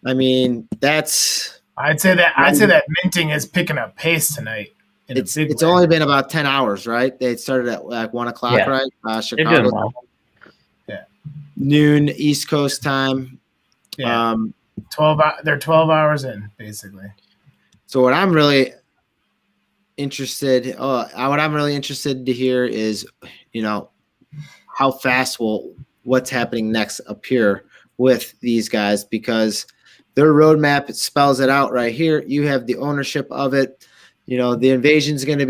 I mean, that's. I'd say that minting is picking up pace tonight. It's only been about 10 hours, right? They started at like 1 o'clock, Yeah. right? They're doing Chicago. well. Yeah. Noon East Coast time. Yeah. 12. They're 12 hours in, basically. So what I'm really interested to hear is, how fast will what's happening next appear with these guys, because their roadmap spells it out right here. You have the ownership of it. The invasion's going to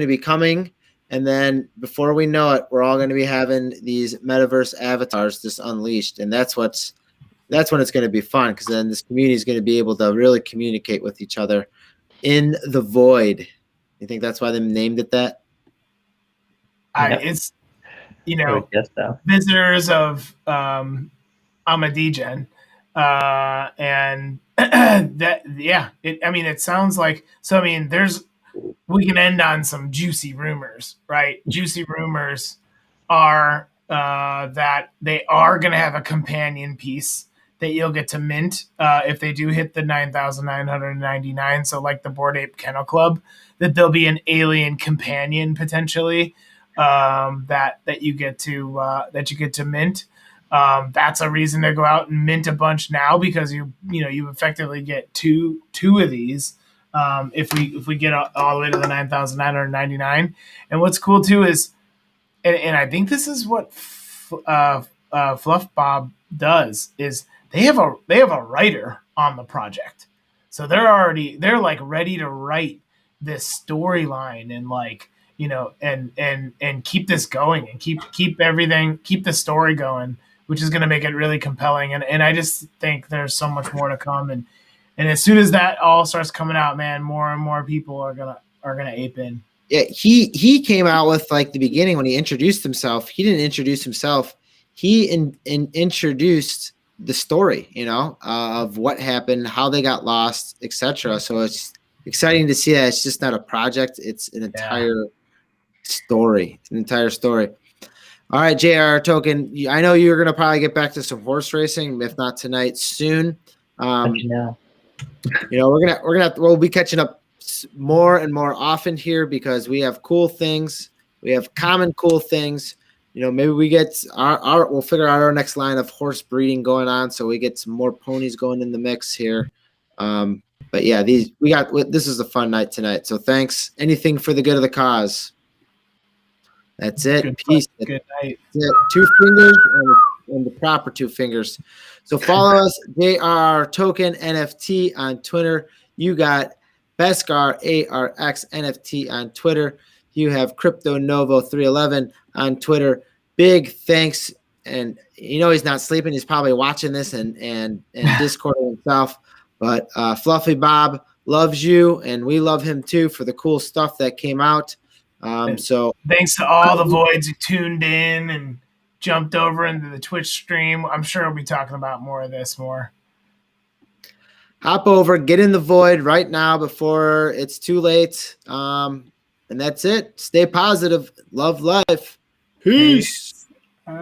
be coming, and then before we know it, we're all going to be having these metaverse avatars just unleashed, and that's when it's going to be fun, because then this community is going to be able to really communicate with each other in the void. You think that's why they named it that? It's visitors of I'm a DGen, and that it sounds like we can end on some juicy rumors, right? Juicy rumors are that they are going to have a companion piece that you'll get to mint if they do hit the 9,999. So like the Bored Ape Kennel Club, that there'll be an alien companion potentially that you get to mint. That's a reason to go out and mint a bunch now, because you effectively get two of these if we get all the way to the 9,999. And what's cool too is, and I think this is what FluffBob does, is they have a writer on the project, so they're like ready to write this storyline and and keep this going and keep the story going, which is going to make it really compelling. And I just think there's so much more to come. And as soon as that all starts coming out, man, more and more people are gonna ape in. Yeah, he came out with, like, the beginning when he introduced himself. He didn't introduce himself. He introduced the story, of what happened, how they got lost, etc. So it's exciting to see that it's just not a project; it's an entire story. An entire story. All right, JR Token. I know you're gonna probably get back to some horse racing, if not tonight, soon. We'll be catching up more and more often here, because we have cool things. We have common cool things. Maybe we get we'll figure out our next line of horse breeding going on, so we get some more ponies going in the mix here. But yeah, this is a fun night tonight. So thanks. Anything for the good of the cause. That's it. Good Peace. Good night. That's it. 2 fingers and the proper 2 fingers. So follow us, JR Token NFT on Twitter. You got Beskar ARX NFT on Twitter. You have Crypto Novo 311 on Twitter. Big thanks. And he's not sleeping. He's probably watching this and Discording himself. But FluffyBob loves you, and we love him too for the cool stuff that came out. So thanks to all the voids who tuned in and jumped over into the Twitch stream. I'm sure we'll be talking about more of this more. Hop over, get in the void right now before it's too late. And that's it. Stay positive. Love life. Peace. Peace.